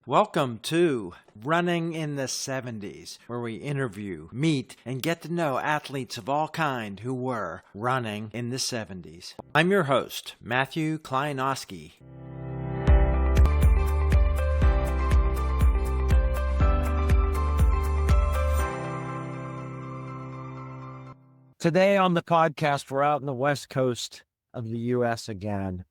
Welcome to Running in the 70s, where we interview, meet, and get to know athletes of all kind who were running in the 70s. I'm your host, Matthew Kleinowski. Today on the podcast, we're out in the west coast of the U.S. again.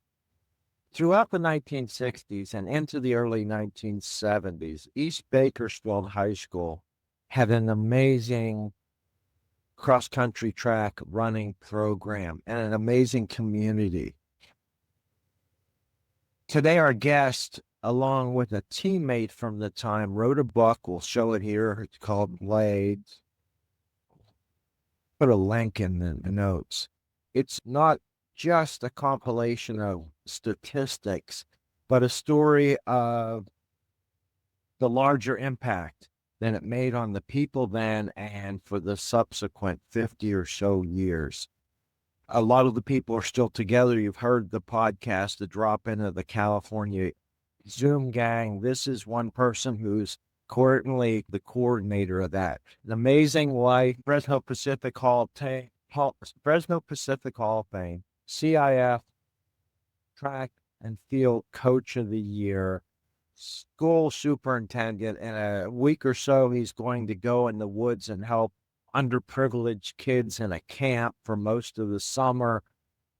Throughout the 1960s and into the early 1970s, East Bakersfield High School had an amazing cross-country track running program and an amazing community. Today, our guest, along with a teammate from the time, wrote a book. We'll show it here. It's called 𝐑𝐮𝐧𝐧𝐢𝐧𝐠. Put a link in the notes. It's not just a compilation of statistics, but a story of the larger impact that it made on the people then and for the subsequent 50 or so years. A lot of the people are still together. You've heard the podcast, the drop in of the California Zoom gang. This is one person who's currently the coordinator of that. An amazing wife, Fresno Pacific Hall of Fame, CIF Track and Field Coach of the Year, school superintendent. In a week or so, he's going to go in the woods and help underprivileged kids in a camp for most of the summer,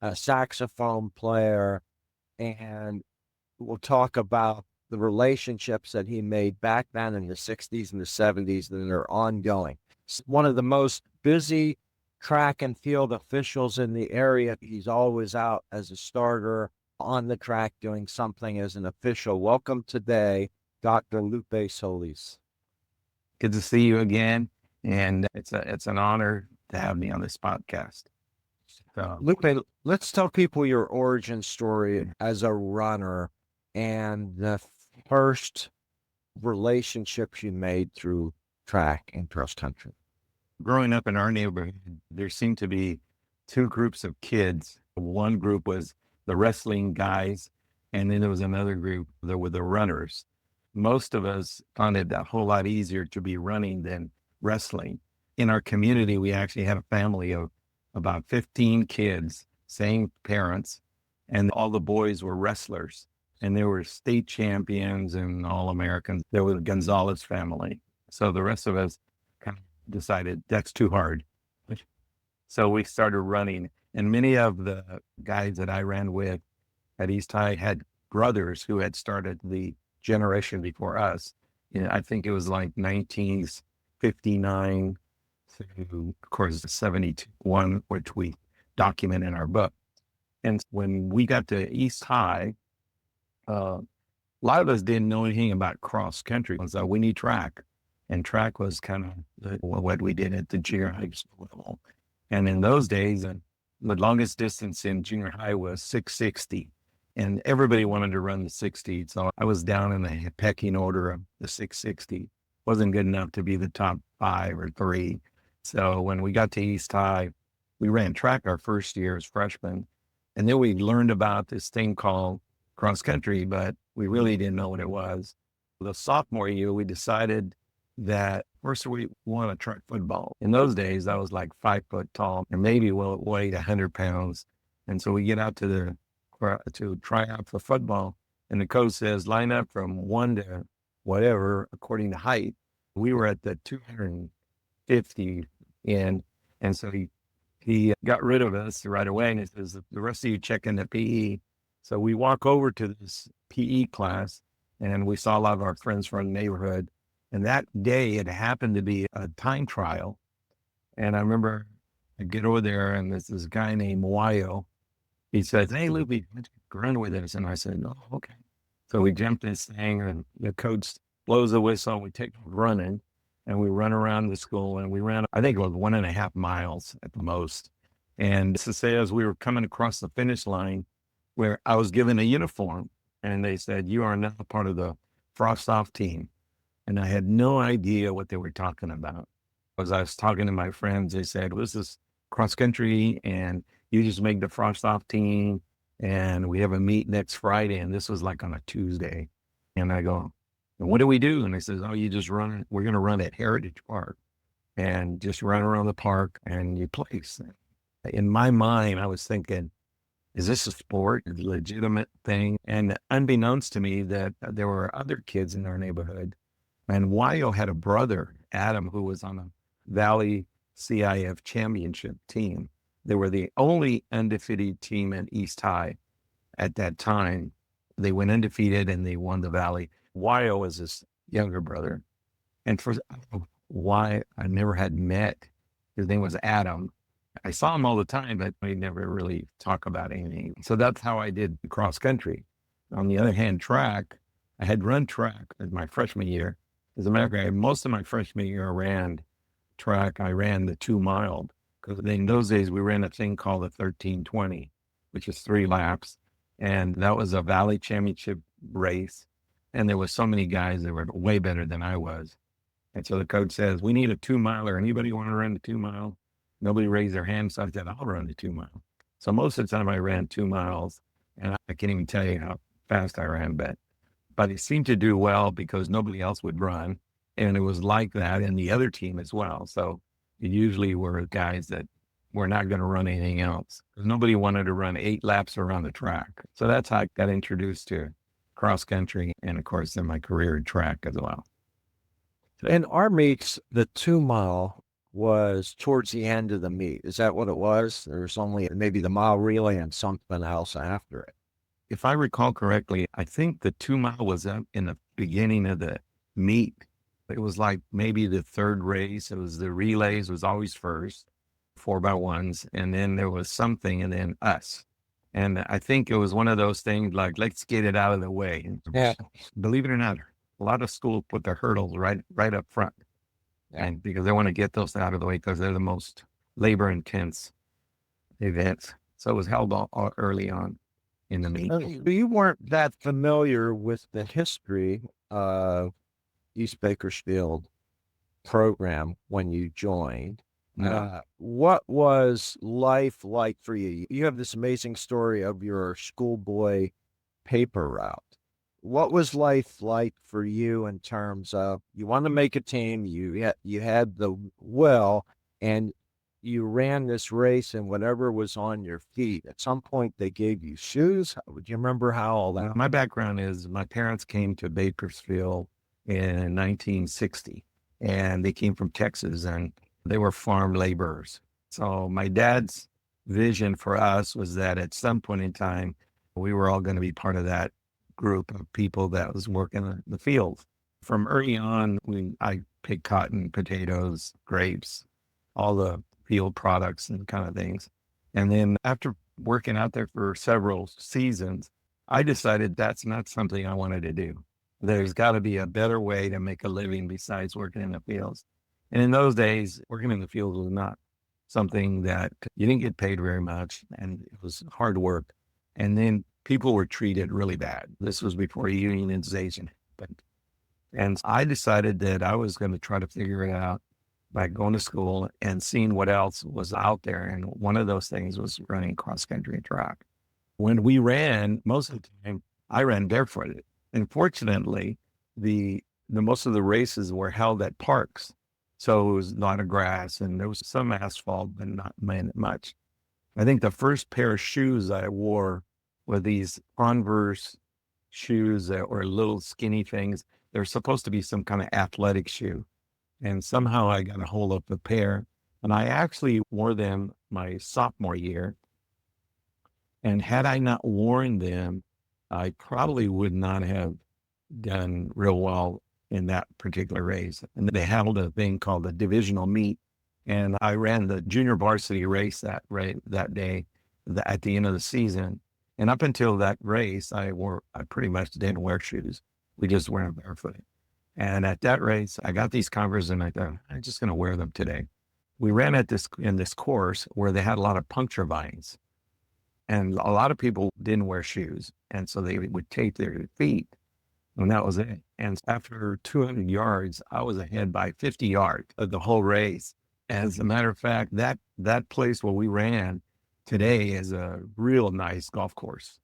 a saxophone player, and we'll talk about the relationships that he made back then in the 60s and the 70s that are ongoing. One of the most busy track and field officials in the area. He's always out as a starter on the track doing something as an official. Welcome today, Dr. Lupe Solis. Good to see you again, and it's an honor to have me on this podcast. So, Lupe, let's tell people your origin story as a runner and the first relationships you made through track and cross country. growing up in our neighborhood, there seemed to be two groups of kids. One group was the wrestling guys, and then there was another group that were the runners. Most of us found it a whole lot easier to be running than wrestling. In our community, we actually had a family of about 15 kids, same parents, and all the boys were wrestlers. And they were state champions and All-Americans. They were the Gonzalez family. So the rest of us kind of decided that's too hard. So we started running. And many of the guys that I ran with at East High had brothers who had started the generation before us. I think it was like 1959 to, of course, 71, which we document in our book. And when we got to East High, a lot of us didn't know anything about cross country. So we need track. And track was kind of what we did at the junior high school level. And in those days, the longest distance in junior high was 660. And everybody wanted to run the 60. So I was down in the pecking order of the 660. Wasn't good enough to be the top 5 or 3. So when we got to East High, we ran track our first year as freshmen. And then we learned about this thing called cross country, but we really didn't know what it was. The sophomore year, we decided that first we want to try football. In those days, I was like 5 foot tall and maybe weighed 100 pounds. And so we get out to try out for football. And the coach says, line up from 1 to whatever, according to height. We were at the 250 end. And so he got rid of us right away. And he says, the rest of you check in the PE. So we walk over to this PE class and we saw a lot of our friends from the neighborhood. And that day it happened to be a time trial. And I remember I get over there and there's this guy named Wayo. He says, hey, Lupe, let's run with us. And I said, oh, okay. So we jumped this thing and the coach blows the whistle. We take running and we run around the school and we ran, I think it was 1.5 miles at the most. And to say, as we were coming across the finish line, where I was given a uniform and they said, you are now part of the frost-off team. And I had no idea what they were talking about. As I was talking to my friends, they said, well, this is cross country and you just make the frost-off team and we have a meet next Friday. And this was like on a Tuesday. And I go, And what do we do? And I says, oh, you just run, we're going to run at Heritage Park and just run around the park and you place. In my mind, I was thinking, is this a sport, a legitimate thing? And unbeknownst to me that there were other kids in our neighborhood. And Wyo had a brother, Adam, who was on a Valley CIF championship team. They were the only undefeated team at East High at that time. They went undefeated and they won the Valley. Wyo was his younger brother. And for I don't know why I never had met, his name was Adam. I saw him all the time, but we never really talk about anything. So that's how I did cross country. On the other hand, track, I had run track in my freshman year. As a matter of fact, most of my freshman year I ran track. I ran the 2 mile because in those days we ran a thing called the 1320, which is 3 laps. And that was a Valley Championship race. And there was so many guys that were way better than I was. And so the coach says, we need a 2 miler. Anybody want to run the 2 mile? Nobody raised their hand. So I said, I'll run the 2 mile. So most of the time I ran 2 miles and I can't even tell you how fast I ran, but it seemed to do well because nobody else would run. And it was like that in the other team as well. So it usually were guys that were not going to run anything else because nobody wanted to run 8 laps around the track. So that's how I got introduced to cross country and of course in my career in track as well. In our meets, the 2 mile was towards the end of the meet. Is that what it was? There was only maybe the mile relay and something else after it. If I recall correctly, I think the 2 mile was up in the beginning of the meet. It was like maybe the third race. It was the relays was always first, 4x1s. And then there was something and then us. And I think it was one of those things like, let's get it out of the way. Yeah. Believe it or not, a lot of schools put their hurdles right up front. Yeah. And because they want to get those out of the way because they're the most labor intense events. So it was held early on in the meet. You weren't that familiar with the history of East Bakersfield program when you joined. No. What was life like for you? You have this amazing story of your schoolboy paper route. What was life like for you in terms of you want to make a team, you had the will, and you ran this race and whatever was on your feet. At some point they gave you shoes. Would you remember how all that? My background is my parents came to Bakersfield in 1960 and they came from Texas and they were farm laborers. So my dad's vision for us was that at some point in time, we were all going to be part of that group of people that was working in the fields. From early on, I picked cotton, potatoes, grapes, all the field products and kind of things. And then after working out there for several seasons, I decided that's not something I wanted to do. There's got to be a better way to make a living besides working in the fields. And in those days, working in the fields was not something that you didn't get paid very much and it was hard work. And then people were treated really bad. This was before unionization happened. And I decided that I was going to try to figure it out by going to school and seeing what else was out there. And one of those things was running cross country and track. When we ran, most of the time, I ran barefooted. And fortunately, the most of the races were held at parks. So it was a lot of grass and there was some asphalt, but not much. I think the first pair of shoes I wore were these Converse shoes that were little skinny things. They're supposed to be some kind of athletic shoe. And somehow I got a hold of a pair and I actually wore them my sophomore year. And had I not worn them, I probably would not have done real well in that particular race. And they held a thing called the divisional meet. And I ran the junior varsity race that day at the end of the season. And up until that race, I pretty much didn't wear shoes. We just wear them barefoot. And at that race, I got these Converse and I thought, I'm just going to wear them today. We ran in this course where they had a lot of puncture vines. And a lot of people didn't wear shoes. And so they would tape their feet. And that was it. And after 200 yards, I was ahead by 50 yards of the whole race. As a matter of fact, that place where we ran today is a real nice golf course.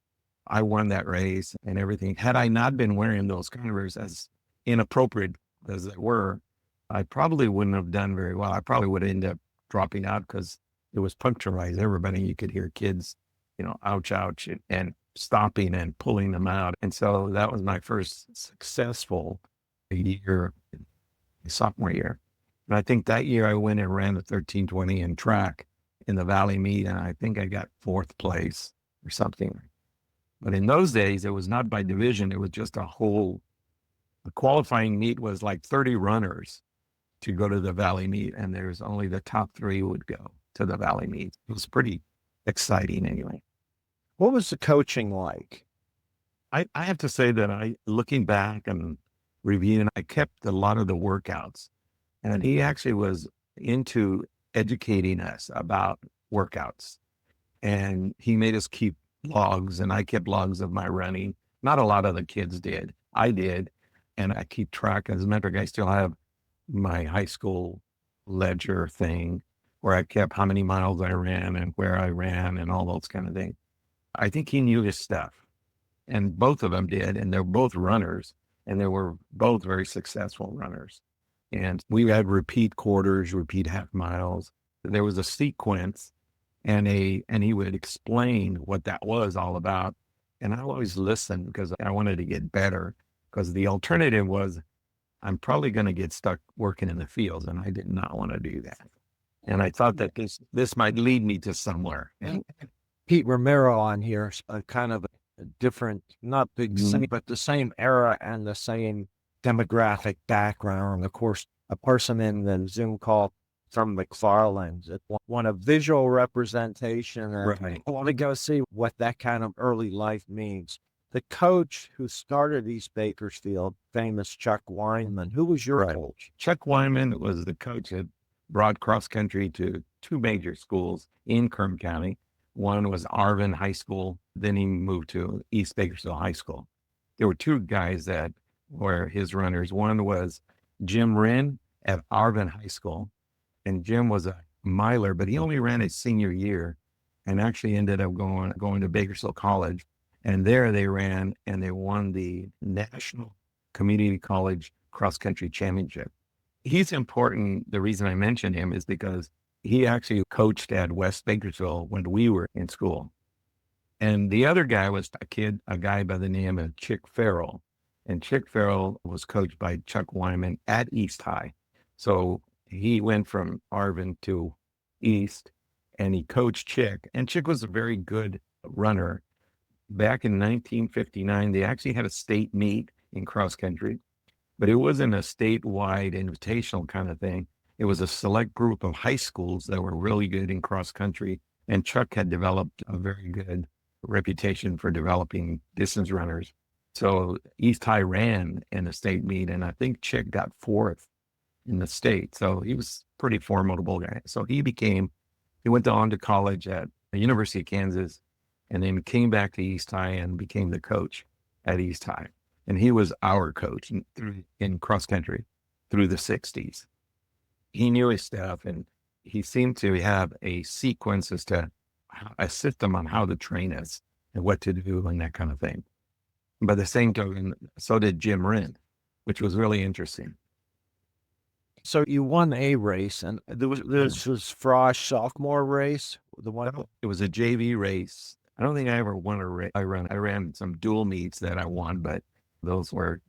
I won that race and everything. Had I not been wearing those Converse, as inappropriate as they were, I probably wouldn't have done very well. I probably would end up dropping out because it was puncturized. Everybody, you could hear kids, ouch, ouch, and stopping and pulling them out. And so that was my first successful year, sophomore year. And I think that year I went and ran the 1320 in track in the Valley meet, and I think I got 4th place or something. But in those days, it was not by division. It was just the qualifying meet was like 30 runners to go to the Valley meet, and there's only the top 3 would go to the Valley meet. It was pretty exciting anyway. What was the coaching like? I have to say that looking back and reviewing, I kept a lot of the workouts, and he actually was into educating us about workouts, and he made us keep logs, and I kept logs of my running. Not a lot of the kids did. I did, and I keep track. As a matter of fact, I still have my high school ledger thing where I kept how many miles I ran and where I ran and all those kind of things. I think he knew his stuff, and both of them did, and they're both runners, and they were both very successful runners. And we had repeat quarters, repeat half miles. There was a sequence, and he would explain what that was all about. And I always listened because I wanted to get better, because the alternative was I'm probably going to get stuck working in the fields, and I did not want to do that. And I thought that this might lead me to somewhere. And Pete Romero on here, a kind of a different, not big, same, but the same era and the same demographic background. Of course, a person in the Zoom call from McFarland that want a visual representation and Right. want to go see what that kind of early life means. The coach who started East Bakersfield, famous Chuck Weinman, who was your coach? Chuck Weinman was the coach that brought cross country to 2 major schools in Kern County. One was Arvin High School. Then he moved to East Bakersfield High School. There were 2 guys that were his runners. One was Jim Wren at Arvin High School. And Jim was a miler, but he only ran his senior year and actually ended up going to Bakersfield College. And there they ran and they won the National Community College Cross Country Championship. He's important. The reason I mention him is because he actually coached at West Bakersfield when we were in school. And the other guy was a guy by the name of Chick Farrell. And Chick Farrell was coached by Chuck Weinman at East High. So he went from Arvin to East, and he coached Chick. And Chick was a very good runner. Back in 1959, they actually had a state meet in cross country, but it wasn't a statewide invitational kind of thing. It was a select group of high schools that were really good in cross country. And Chuck had developed a very good reputation for developing distance runners. So East High ran in a state meet, and I think Chick got 4th in the state. So he was a pretty formidable guy. So he went on to college at the University of Kansas, and then came back to East High and became the coach at East High. And he was our coach in cross country through the 60s. He knew his stuff, and he seemed to have a sequence as to a system on how to train us and what to do and that kind of thing. By the same token, so did Jim Wren, which was really interesting. So you won a race, and this was Frosh sophomore race. It was a JV race. I don't think I ever won a race. I ran some dual meets that I won, but those were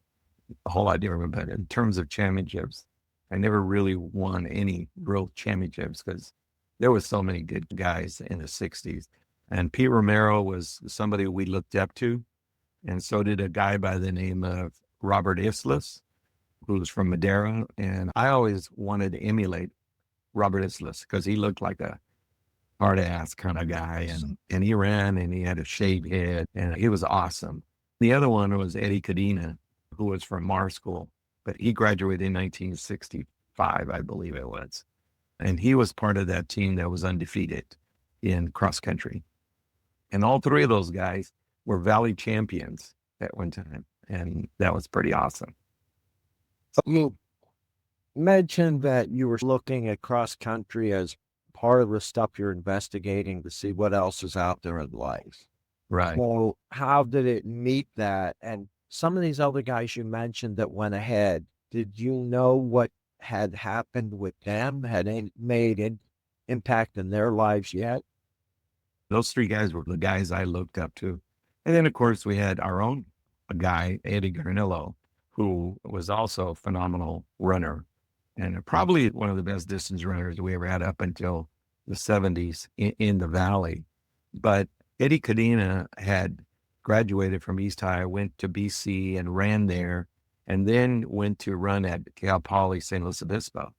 a whole lot different. But in terms of championships, I never really won any real championships because there was so many good guys in the 60s. And Pete Romero was somebody we looked up to. And so did a guy by the name of Robert Islas, who was from Madera. And I always wanted to emulate Robert Islas because he looked like a hard ass kind of guy. And he ran and he had a shaved head and he was awesome. The other one was Eddie Cadena, who was from Mar School, but he graduated in 1965, I believe it was. And he was part of that team that was undefeated in cross country. And all 3 of those guys were Valley champions at one time. And that was pretty awesome. You mentioned that you were looking at cross country as part of the stuff you're investigating to see what else is out there in life. Right. Well, how did it meet that? And Some of these other guys you mentioned that went ahead, did you know what had happened with them? Had they made an impact in their lives yet? Those three guys were the guys I looked up to. And then, of course, we had our own guy, 𝐑𝐮𝐧𝐧𝐢𝐧𝐠, who was also a phenomenal runner and probably one of the best distance runners we ever had up until the 70s in the Valley. But 𝐑𝐮𝐧𝐽 had graduated from East High, went to BC and ran there, and then went to run at Cal Poly San Luis Obispo.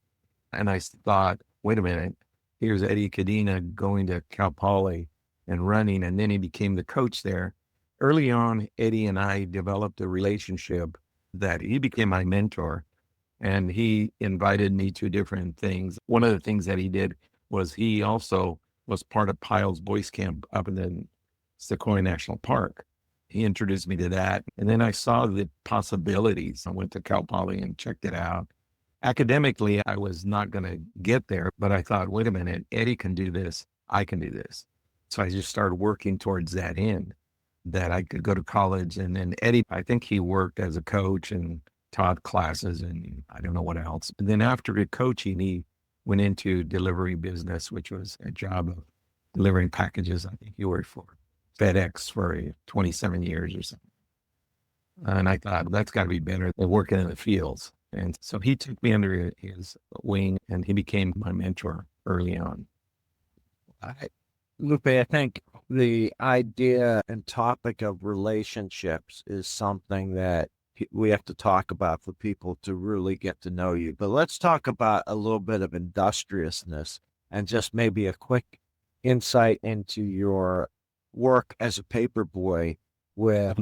And I thought, wait a minute, here's 𝐑𝐮𝐽 going to Cal Poly and running, and then he became the coach there. Early on, Eddie and I developed a relationship that he became my mentor, and he invited me to different things. One of the things that he did was he also was part of Pyle's Boys Camp up in the Sequoia National Park. He introduced me to that, and then I saw the possibilities. I went to Cal Poly and checked it out. Academically, I was not going to get there, but I thought, wait a minute, Eddie can do this. I can do this. So I just started working towards that end, that I could go to college. And then Eddie, I think he worked as a coach and taught classes and I don't know what else. And then after the coaching, he went into delivery business, which was a job of delivering packages. I think he worked for FedEx for 27 years or something. And I thought, that's got to be better than working in the fields. And so he took me under his wing and he became my mentor early on. Lupe, I think the idea and topic of relationships is something that we have to talk about for people to really get to know you. But let's talk about a little bit of industriousness and just maybe a quick insight into your work as a paper boy with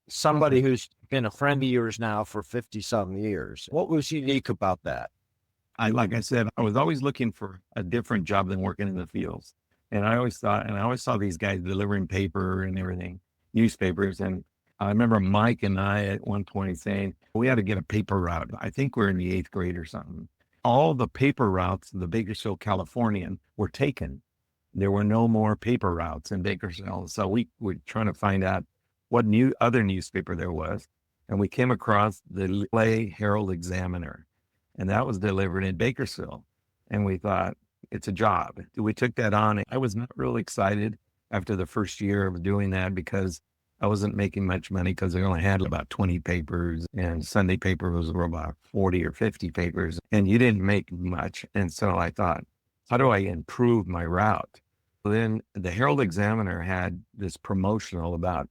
somebody who's been a friend of yours now for 50-something years. What was unique about that? Like I said, I was always looking for a different job than working in the fields. And I always saw these guys delivering paper and everything, newspapers. And I remember Mike and I at one point saying, we had to get a paper route. I think we're in the 8th grade or something. All the paper routes in the Bakersfield, Californian were taken. There were no more paper routes in Bakersfield. So we were trying to find out what other newspaper there was. And we came across the LA Herald Examiner, and that was delivered in Bakersfield. And we thought, it's a job. We took that on. I was not really excited after the first year of doing that because I wasn't making much money because I only had about 20 papers and Sunday paper was about 40 or 50 papers and you didn't make much. And so I thought, how do I improve my route? Then the Herald Examiner had this promotional about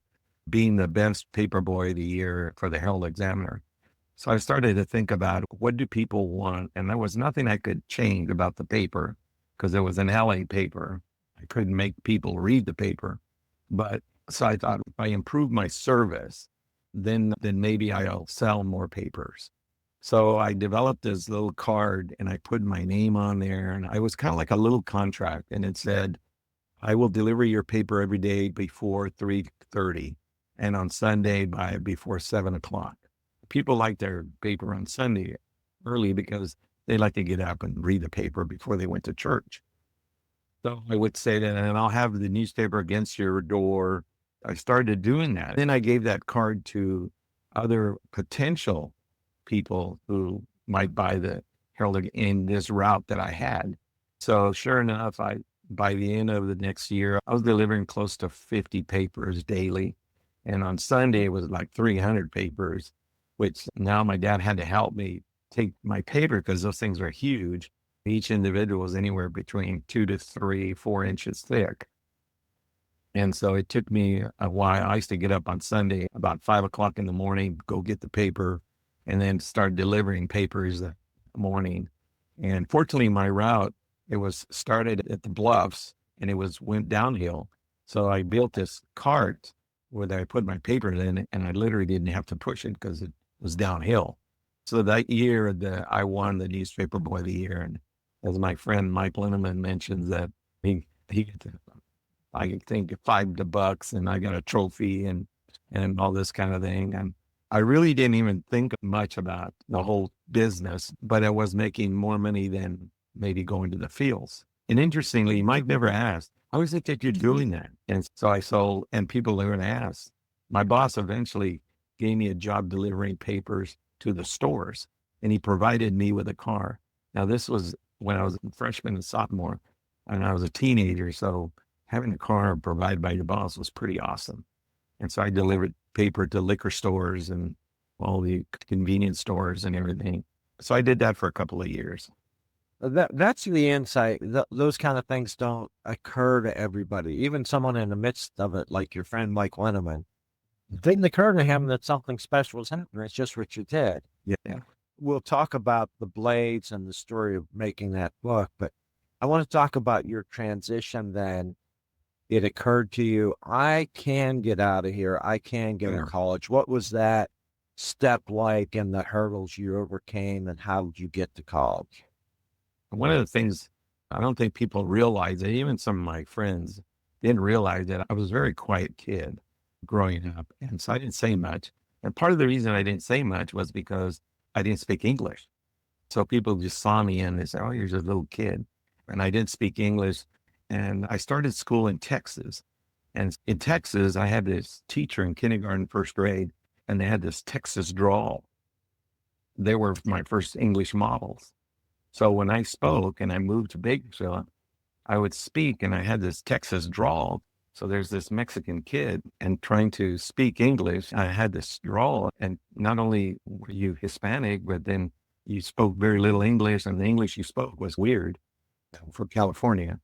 being the best paper boy of the year for the Herald Examiner. So I started to think about what do people want? And there was nothing I could change about the paper because it was an LA paper. I couldn't make people read the paper. But so I thought if I improve my service, then maybe I'll sell more papers. So I developed this little card and I put my name on there and I was kind of like a little contract and it said, I will deliver your paper every day before 3:30 and on Sunday before 7 o'clock. People like their paper on Sunday early because they like to get up and read the paper before they went to church. So I would say that, and I'll have the newspaper against your door. I started doing that. Then I gave that card to other potential people who might buy the Herald in this route that I had. So sure enough, by the end of the next year, I was delivering close to 50 papers daily. And on Sunday, it was like 300 papers, which now my dad had to help me take my paper because those things were huge. Each individual was anywhere between 2 to 3, 4 inches thick. And so it took me a while. I used to get up on Sunday about 5 o'clock in the morning, go get the paper, and then start delivering papers the morning. And fortunately, my route, it was started at the Bluffs and went downhill. So I built this cart where I put my papers in and I literally didn't have to push it because it was downhill. So that year I won the newspaper boy of the year. And as my friend Mike Linneman mentions that he I think $5 and I got a trophy and all this kind of thing. And I really didn't even think much about the whole business, but I was making more money than maybe going to the fields. And interestingly, Mike never asked, how is it that you're doing that? And so I sold, and people never asked. My boss eventually gave me a job delivering papers to the stores, and he provided me with a car. Now, this was when I was a freshman and sophomore, and I was a teenager, so having a car provided by your boss was pretty awesome. And so I delivered paper to liquor stores and all the convenience stores and everything. So I did that for a couple of years. That's the insight. Those kind of things don't occur to everybody. Even someone in the midst of it, like your friend Mike Linneman, it didn't occur to him that something special was happening. It's just what you did. Yeah. We'll talk about the blades and the story of making that book, but I want to talk about your transition then. It occurred to you, I can get out of here. I can go to college. What was that step like and the hurdles you overcame, and how did you get to college? One of the things I don't think people realize, that even some of my friends didn't realize, that I was a very quiet kid growing up. And so I didn't say much. And part of the reason I didn't say much was because I didn't speak English. So people just saw me and they said, oh, you're just a little kid. And I didn't speak English. And I started school in Texas. And in Texas, I had this teacher in kindergarten, first grade, and they had this Texas drawl. They were my first English models. So when I spoke and I moved to Bakersfield, I would speak and I had this Texas drawl. So there's this Mexican kid, and trying to speak English, I had this drawl. And not only were you Hispanic, but then you spoke very little English, and the English you spoke was weird for California.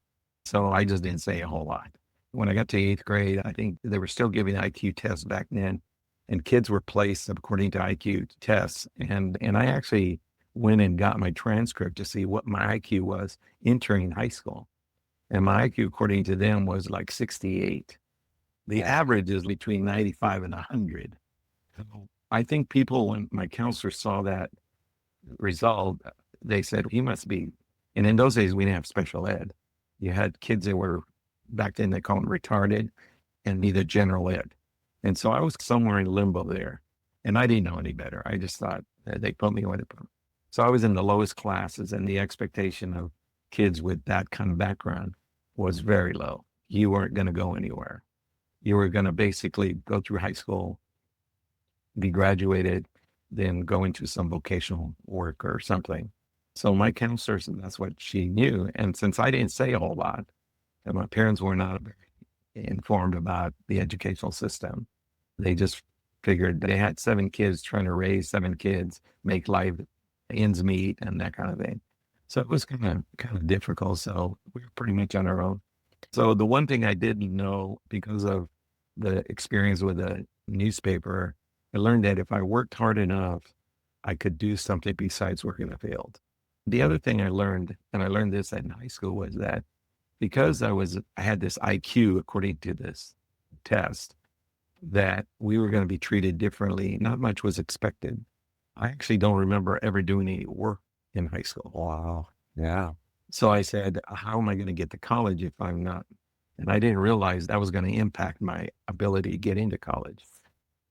So I just didn't say a whole lot. When I got to 8th grade, I think they were still giving IQ tests back then, and kids were placed according to IQ tests. And I actually went and got my transcript to see what my IQ was entering high school. And my IQ, according to them, was like 68. The average is between 95 and 100. So I think people, when my counselor saw that result, they said, he must be. And in those days, we didn't have special ed. You had kids that were, back then they called them retarded, and neither general ed. And so I was somewhere in limbo there. And I didn't know any better. I just thought they put me where they put me. So I was in the lowest classes, and the expectation of kids with that kind of background was very low. You weren't going to go anywhere. You were going to basically go through high school, be graduated, then go into some vocational work or something. So my counselor, that's what she knew. And since I didn't say a whole lot, and my parents were not very informed about the educational system, they just figured they had 7 kids, trying to raise 7 kids, make life ends meet and that kind of thing. So it was kind of difficult. So we were pretty much on our own. So the one thing I didn't know, because of the experience with the newspaper, I learned that if I worked hard enough, I could do something besides work in the field. The other thing I learned, and I learned this in high school, was that because I had this IQ according to this test, that we were going to be treated differently. Not much was expected. I actually don't remember ever doing any work in high school. Wow. Yeah. So I said, how am I going to get to college if I'm not? And I didn't realize that was going to impact my ability to get into college.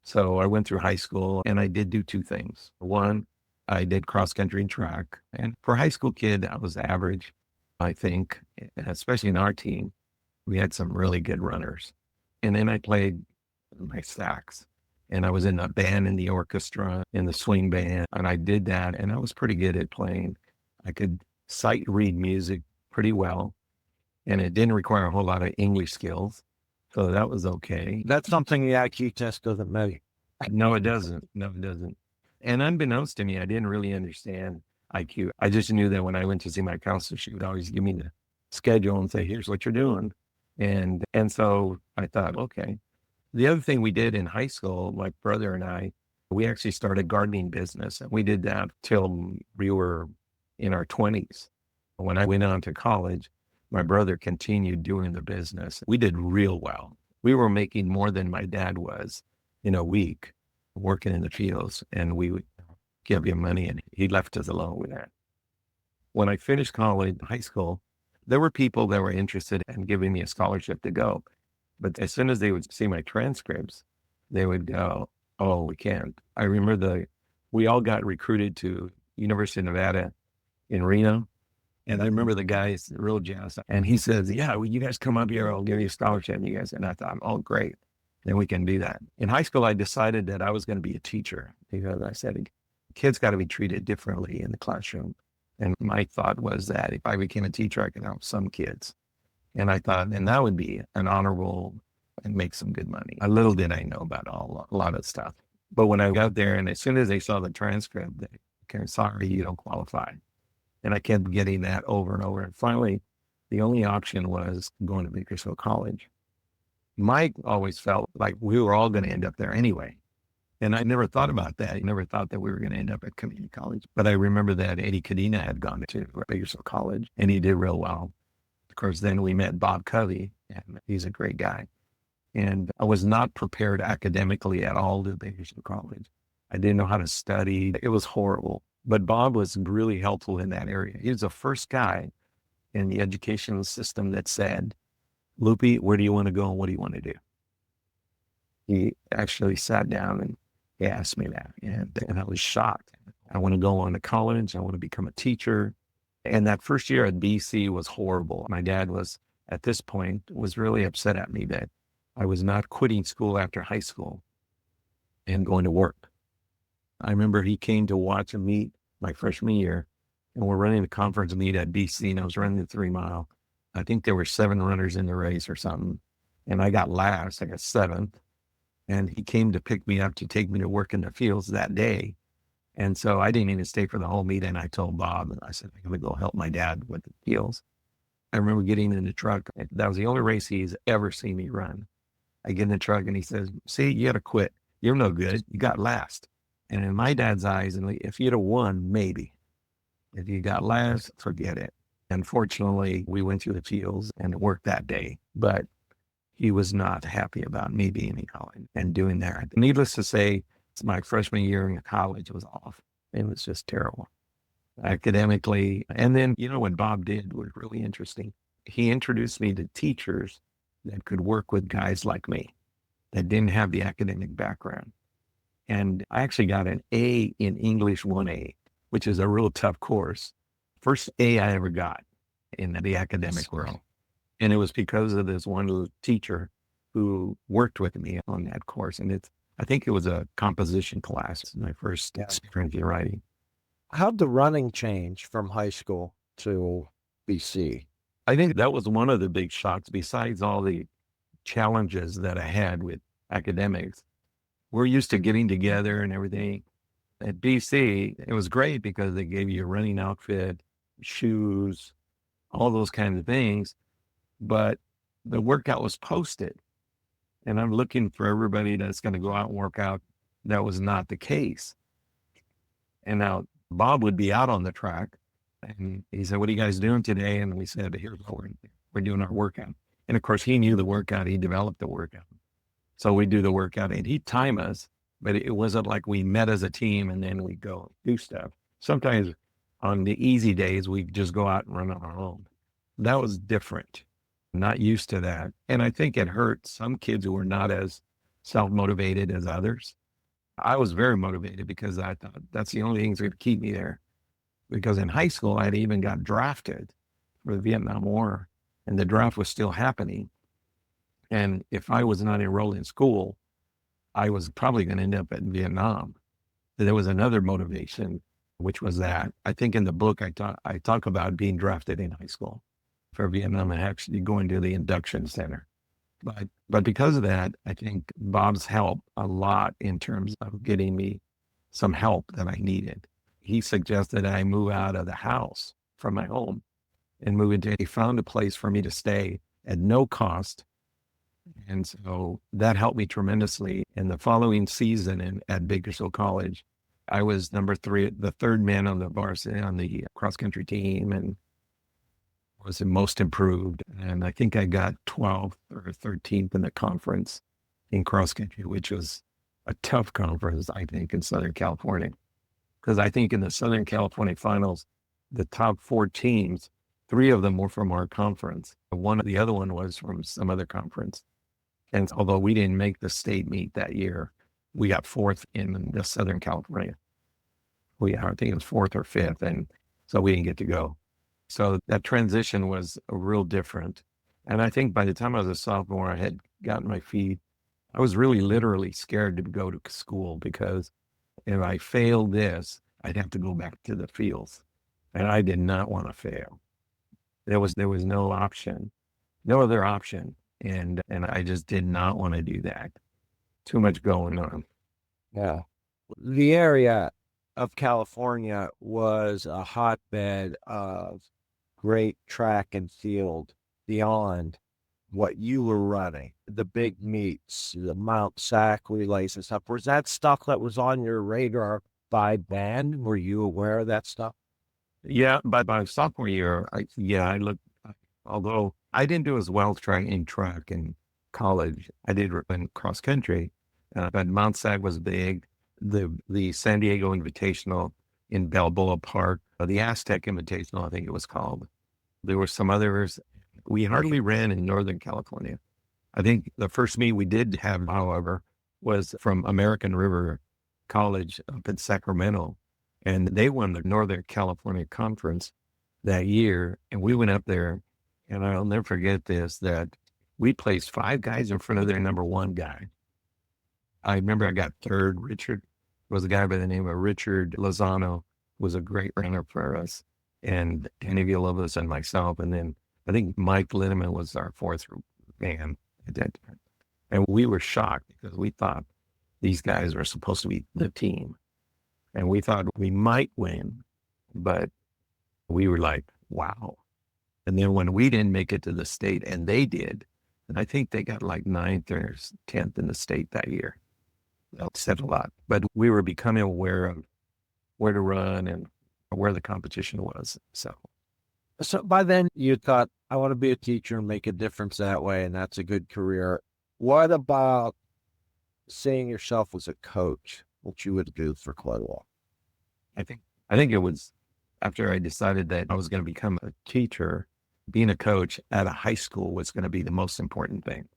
So I went through high school, and I did do 2 things. One, I did cross country and track. And for a high school kid, I was average, I think, especially in our team. We had some really good runners. And then I played my sax. And I was in the band, in the orchestra, in the swing band, and I did that, and I was pretty good at playing. I could sight read music pretty well, and it didn't require a whole lot of English skills, so that was okay. That's something the IQ test doesn't measure. No, it doesn't. No, it doesn't. And unbeknownst to me, I didn't really understand IQ. I just knew that when I went to see my counselor, she would always give me the schedule and say, here's what you're doing. And so I thought, okay. The other thing we did in high school, my brother and I, we actually started a gardening business, and we did that till we were in our 20s. When I went on to college, my brother continued doing the business. We did real well. We were making more than my dad was in a week working in the fields, and we would give him money, and he left us alone with that. When I finished college, high school, there were people that were interested in giving me a scholarship to go. But as soon as they would see my transcripts, they would go, oh, we can't. I remember we all got recruited to University of Nevada in Reno. And I remember the guy's real jazzed. And he says, yeah, well, you guys come up here, I'll give you a scholarship. And you guys, and I thought, oh, great. then we can do that. In high school, I decided that I was going to be a teacher because I said, kids got to be treated differently in the classroom. And my thought was that if I became a teacher, I could help some kids. And I thought, and that would be an honorable and make some good money. A little did I know about a lot of stuff. But when I got there, and as soon as they saw the transcript, they, okay, sorry, you don't qualify. And I kept getting that over and over. And finally, the only option was going to Bakersfield College. Mike always felt like we were all going to end up there anyway. And I never thought about that. I never thought that we were going to end up at community college. But I remember that 𝐑𝐮𝐧𝐧𝐢𝐧𝐠 had gone to Bakersfield College, and he did real well. Of course, then we met Bob Covey, and he's a great guy. And I was not prepared academically at all to Bakersfield College. I didn't know how to study. It was horrible. But Bob was really helpful in that area. He was the first guy in the educational system that said, Lupe, where do you want to go and what do you want to do? He actually sat down and he asked me that. And I was shocked. I want to go on to college. I want to become a teacher. And that first year at BC was horrible. My dad was, at this point, was really upset at me that I was not quitting school after high school and going to work. I remember he came to watch a meet my freshman year, and we're running a conference meet at BC, and I was running the 3 mile. I think there were 7 runners in the race or something. And I got last, I got 7th. And he came to pick me up to take me to work in the fields that day. And so I didn't even stay for the whole meet. And I told Bob, and I said, I'm going to go help my dad with the fields. I remember getting in the truck. That was the only race he's ever seen me run. I get in the truck and he says, see, you got to quit. You're no good. You got last. And in my dad's eyes, and if you'd have won, maybe. If you got last, forget it. Unfortunately, we went through the fields and it worked that day. But he was not happy about me being in college and doing that. Needless to say, my freshman year in college was off. It was just terrible academically. And then, you know, what Bob did was really interesting. He introduced me to teachers that could work with guys like me that didn't have the academic background. And I actually got an A in English 1A, which is a real tough course. First A I ever got in the academic world. And it was because of this one little teacher who worked with me on that course. And I think it was a composition class, my first experience in writing. How'd the running change from high school to BC? I think that was one of the big shocks, besides all the challenges that I had with academics. We're used to getting together and everything. At BC, it was great because they gave you a running outfit, shoes, all those kinds of things. But the workout was posted. And I'm looking for everybody that's going to go out and work out. That was not the case. And now Bob would be out on the track and he said, what are you guys doing today? And we said, here's what we're doing our workout. And of course, he knew the workout. He developed the workout. So we do the workout and he'd time us, but it wasn't like we met as a team and then we go do stuff. Sometimes on the easy days, we just go out and run on our own. That was different. Not used to that. And I think it hurt some kids who were not as self-motivated as others. I was very motivated because I thought that's the only things that would keep me there. Because in high school, I'd even got drafted for the Vietnam War and the draft was still happening. And if I was not enrolled in school, I was probably going to end up in Vietnam. There was another motivation, which was that I think in the book, I talk about being drafted in high school for Vietnam and actually going to the induction center. But because of that, I think Bob's helped a lot in terms of getting me some help that I needed. He suggested I move out of the house from my home and move into, he found a place for me to stay at no cost. And so that helped me tremendously. In the following season at Bakersfield College, I was number 3, the 3rd man on the varsity, on the cross-country team, and was the most improved. And I think I got 12th or 13th in the conference in cross-country, which was a tough conference, I think, in Southern California. Because I think in the Southern California finals, the top 4 teams, 3 of them were from our conference. The other one was from some other conference. And although we didn't make the state meet that year, we got 4th in the Southern California. I think it was 4th or 5th. And so we didn't get to go. So that transition was a real different. And I think by the time I was a sophomore, I had gotten my feet I was really literally scared to go to school because if I failed this, I'd have to go back to the fields. And I did not want to fail. There was no option, no other option. And I just did not want to do that. Too much going on. Yeah. The area of California was a hotbed of great track and field beyond what you were running, the big meets, the Mount SAC relays and stuff. Was that stuff that was on your radar by then? Were you aware of that stuff? Yeah, but by sophomore year, I looked, although I didn't do as well in track in college, I did in cross country, but Mount SAC was big. The San Diego Invitational in Balboa Park, the Aztec Invitational, I think it was called. There were some others. We hardly ran in Northern California. I think the first meet we did have, however, was from American River College up in Sacramento. And they won the Northern California Conference that year. And we went up there, and I'll never forget this, that we placed 5 guys in front of their number 1 guy. I remember I got third. Richard was a guy by the name of Richard Lozano, was a great runner for us. And Danny Villalobos and myself. And then I think Mike Linneman was our 4th man at that time. And we were shocked because we thought these guys were supposed to be the team. And we thought we might win, but we were like, wow. And then when we didn't make it to the state and they did, and I think they got like 9th or 10th in the state that year. That said a lot. But we were becoming aware of where to run and where the competition was. So by then you thought, I want to be a teacher and make a difference that way, and that's a good career. What about seeing yourself as a coach, which you would do for quite a while? I think it was after I decided that I was going to become a teacher, being a coach at a high school was going to be the most important thing.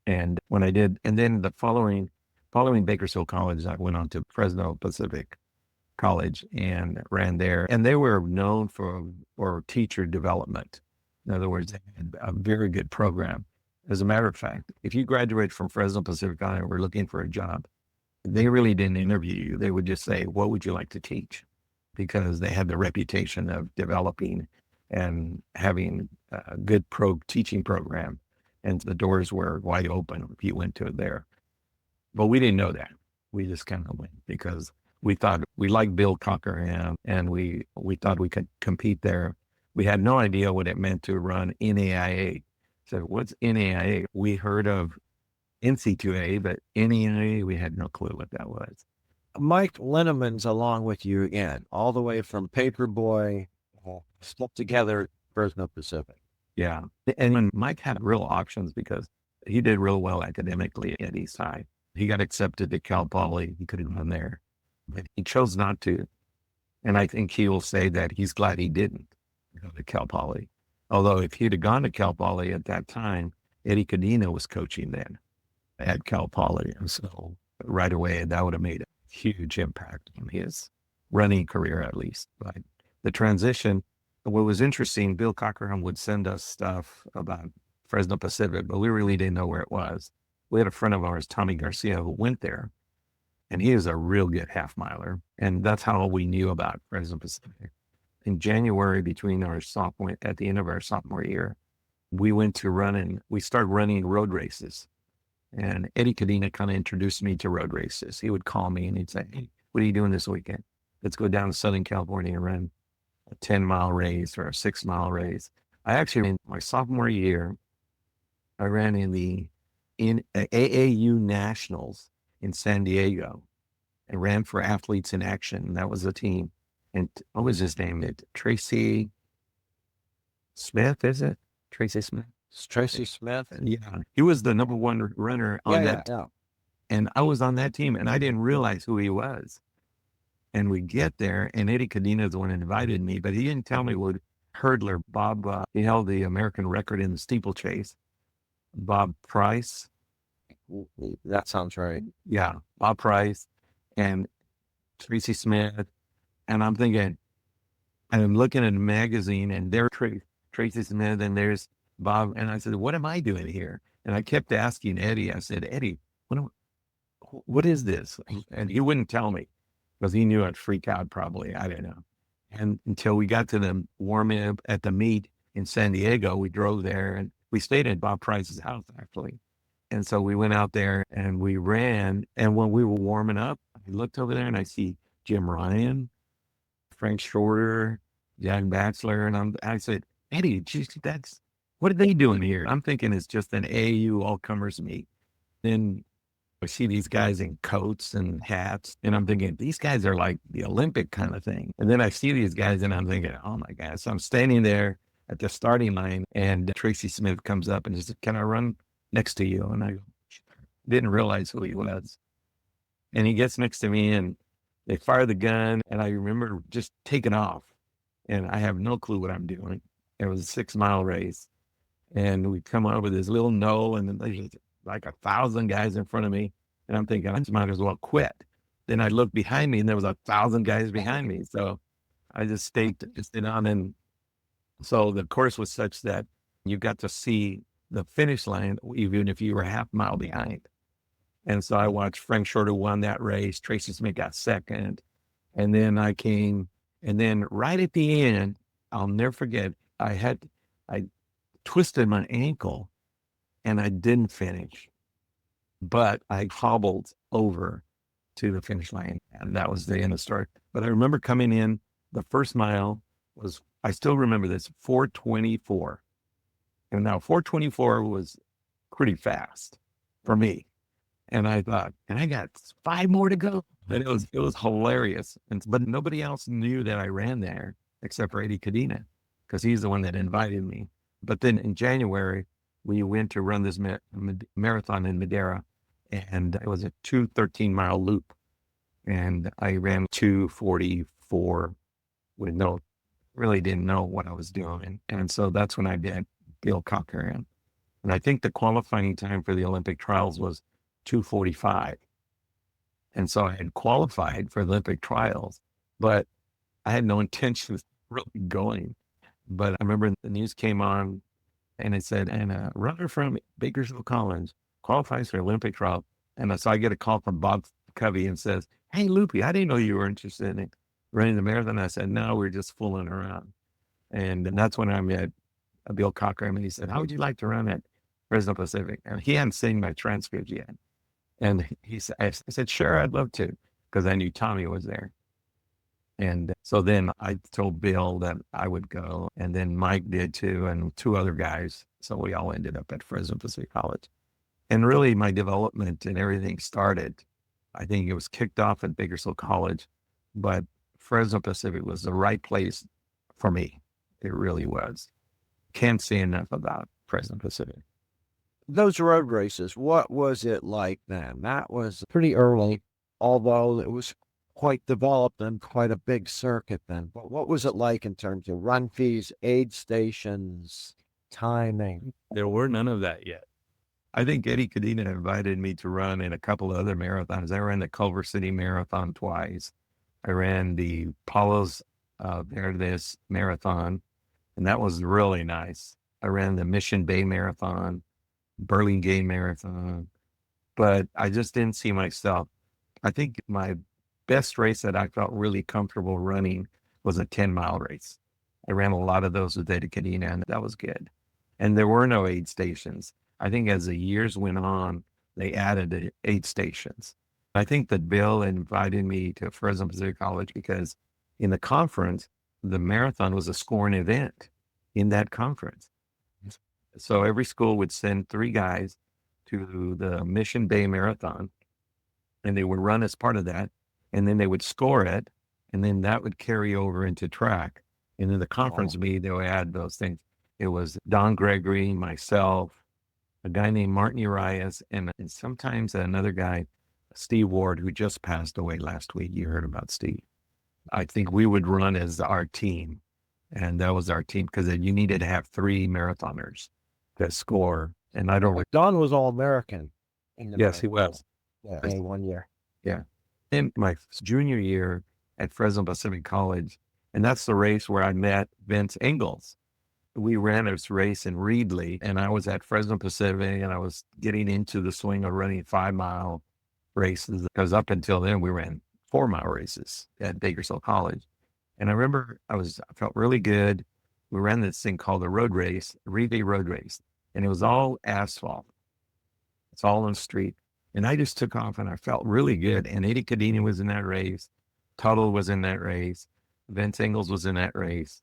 And when I did, and then the following Bakersfield College, I went on to Fresno Pacific College and ran there. And they were known for teacher development. In other words, they had a very good program. As a matter of fact, if you graduated from Fresno Pacific College and were looking for a job, they really didn't interview you. They would just say, what would you like to teach? Because they had the reputation of developing and having a good teaching program. And the doors were wide open if you went to it there. But we didn't know that. We just kind of went because we thought we liked Bill Cockerham and we thought we could compete there. We had no idea what it meant to run NAIA. So what's NAIA? We heard of NC2A, but NAIA, we had no clue what that was. Mike Linneman's along with you again, all the way from Paperboy, stuck together, Fresno Pacific. Yeah. And when Mike had real options because he did real well academically at East High. He got accepted to Cal Poly. He could have gone there, but he chose not to. And I think he will say that he's glad he didn't go to Cal Poly. Although if he'd have gone to Cal Poly at that time, Eddie Cadena was coaching then at Cal Poly. And so right away, that would have made a huge impact on his running career, at least. But the transition, what was interesting, Bill Cockerham would send us stuff about Fresno Pacific, but we really didn't know where it was. We had a friend of ours, Tommy Garcia, who went there, and he is a real good half miler. And that's how we knew about Fresno Pacific. In January, at the end of our sophomore year, we started running road races. And Eddie Cadena kind of introduced me to road races. He would call me and he'd say, hey, what are you doing this weekend? Let's go down to Southern California and run a 10-mile race or a 6-mile race. I actually, in my sophomore year, I ran in AAU Nationals in San Diego and ran for Athletes in Action. And that was the team. And what was his name? Tracy Smith, is it? Tracy Smith? It's Tracy Smith. Yeah. He was the number 1 runner on that. Yeah. And I was on that team and I didn't realize who he was. And we get there and Eddie Cadena is the one who invited me, but he didn't tell me what hurdler, Bob, he held the American record in the steeplechase. Bob Price. That sounds right. Yeah. Bob Price and Tracy Smith. And I'm thinking, and I'm looking at a magazine and there's Tracy Smith and there's Bob. And I said, what am I doing here? And I kept asking Eddie, I said, Eddie, what, what is this? And he wouldn't tell me because he knew I'd freak out probably. I don't know. And until we got to the warm up at the meet in San Diego, we drove there and we stayed at Bob Price's house actually. And so we went out there and we ran. And when we were warming up, I looked over there and I see Jim Ryan, Frank Shorter, Jack Batchelor. And I said, Eddie, geez, what are they doing here? I'm thinking it's just an AU all comers meet. Then I see these guys in coats and hats, and I'm thinking, these guys are like the Olympic kind of thing. And then I see these guys, and I'm thinking, oh my God. So I'm standing there at the starting line, and Tracy Smith comes up and says, can I run next to you? And I didn't realize who he was. And he gets next to me, and they fire the gun, and I remember just taking off, and I have no clue what I'm doing. It was a 6-mile race, and we come over this little knoll, and then there's like 1,000 guys in front of me. And I'm thinking, I just might as well quit. Then I looked behind me and there was 1,000 guys behind me. So I just stayed on. And so the course was such that you got to see the finish line, even if you were half mile behind. And so I watched Frank Shorter won that race. Tracy Smith got second. And then I came, and then right at the end, I'll never forget, I twisted my ankle and I didn't finish, but I hobbled over to the finish line, and that was the end of the story. But I remember coming in, the first mile was, I still remember this, 4:24. And now 4:24 was pretty fast for me. And I thought, and I got 5 more to go. And it was hilarious. But nobody else knew that I ran there except for Eddie Cadena, because he's the one that invited me. But then in January, we went to run this marathon in Madera, and it was a 213-mile loop. And I ran 2:44 with really didn't know what I was doing. And so that's when I did Bill Cochran. And I think the qualifying time for the Olympic trials was 2:45. And so I had qualified for the Olympic trials, but I had no intention of really going. But I remember the news came on, and it said, and a runner from Bakersfield College qualifies for Olympic trial. And so I get a call from Bob Covey and says, hey, Lupe, I didn't know you were interested in running the marathon. I said, no, we're just fooling around. And that's when I met Bill Cochran, and he said, how would you like to run at Fresno Pacific? And he hadn't seen my transcript yet. And I said, sure, I'd love to, because I knew Tommy was there. And so then I told Bill that I would go, and then Mike did too, and 2 other guys. So we all ended up at Fresno Pacific College. And really my development and everything started, I think it was kicked off at Bakersfield College, but Fresno Pacific was the right place for me. It really was. Can't say enough about Fresno Pacific. Those road races, what was it like then? That was pretty early, although it was quite developed and quite a big circuit then. But what was it like in terms of run fees, aid stations, timing? There were none of that yet. I think Eddie Cadena invited me to run in a couple of other marathons. I ran the Culver City Marathon twice. I ran the Palos Verdes Marathon, and that was really nice. I ran the Mission Bay Marathon, Burlingame Marathon, but I just didn't see myself. I think my best race that I felt really comfortable running was a 10-mile race. I ran a lot of those with Eddie Cadena, and that was good. And there were no aid stations. I think as the years went on, they added the aid stations. I think that Bill invited me to Fresno Pacific College because in the conference, the marathon was a scoring event in that conference. So every school would send 3 guys to the Mission Bay Marathon, and they would run as part of that, and then they would score it, and then that would carry over into track. And in the conference meet, they would add those things. It was Don Gregory, myself, a guy named Martin Urias, and sometimes another guy, Steve Ward, who just passed away last week. You heard about Steve. I think we would run as our team, and that was our team because you needed to have 3 marathoners to score. And I don't. Don was All-American. Yes, he was. Yeah, 1 year. Yeah. In my junior year at Fresno Pacific College, and that's the race where I met Vince Ingalls. we ran this race in Reedley, and I was at Fresno Pacific, and I was getting into the swing of running 5-mile races, because up until then we ran 4-mile races at Bakersfield College. And I remember I felt really good. We ran this thing called the road race, Reedley Road Race, and it was all asphalt. It's all on the street. And I just took off and I felt really good. And Eddie Cadena was in that race. Tuttle was in that race. Vince Ingles was in that race.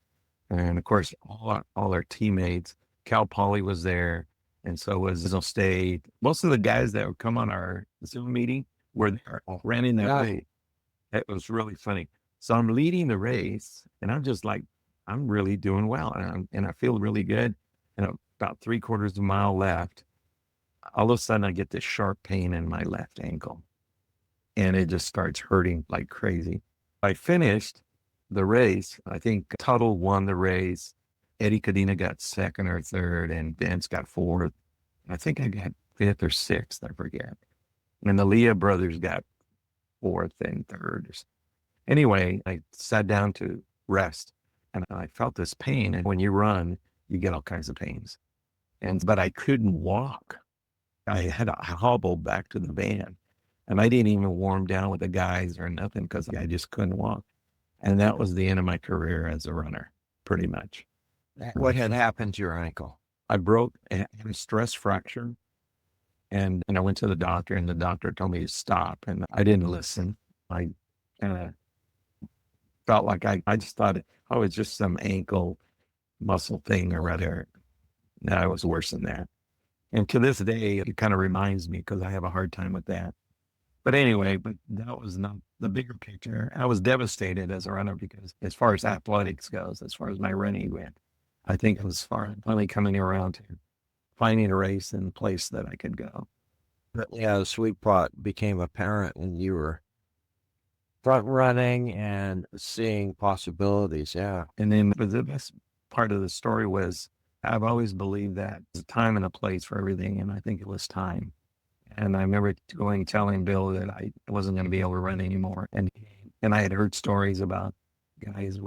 And of course, all our teammates. Cal Poly was there. And so was Fresno State. Most of the guys that would come on our Zoom meeting were there, ran in that race. It was really funny. So I'm leading the race and I'm just like, I'm really doing well. And I feel really good. And about 3/4 of a mile left, all of a sudden I get this sharp pain in my left ankle and it just starts hurting like crazy. I finished the race. I think Tuttle won the race. Eddie Cadena got second or third and Vince got fourth. I think I got fifth or sixth, I forget. And the Leah brothers got fourth and third. Anyway, I sat down to rest and I felt this pain. And when you run, you get all kinds of pains. But I couldn't walk. I had to hobble back to the van, and I didn't even warm down with the guys or nothing because I just couldn't walk. And that was the end of my career as a runner, pretty much. What had happened to your ankle? I had a stress fracture, and I went to the doctor, and the doctor told me to stop, and I didn't listen. I kind of felt like I just thought, oh, it's just some ankle muscle thing or whatever. No, it was worse than that. And to this day, it kind of reminds me because I have a hard time with that. But anyway, that was not the bigger picture. I was devastated as a runner because as far as athletics goes, as far as my running went, I think it was finally coming around to finding a race and a place that I could go. But yeah, the sweet spot became apparent when you were front running and seeing possibilities. Yeah. And then the best part of the story was I've always believed that there's a time and a place for everything. And I think it was time. And I remember telling Bill that I wasn't going to be able to run anymore. And I had heard stories about guys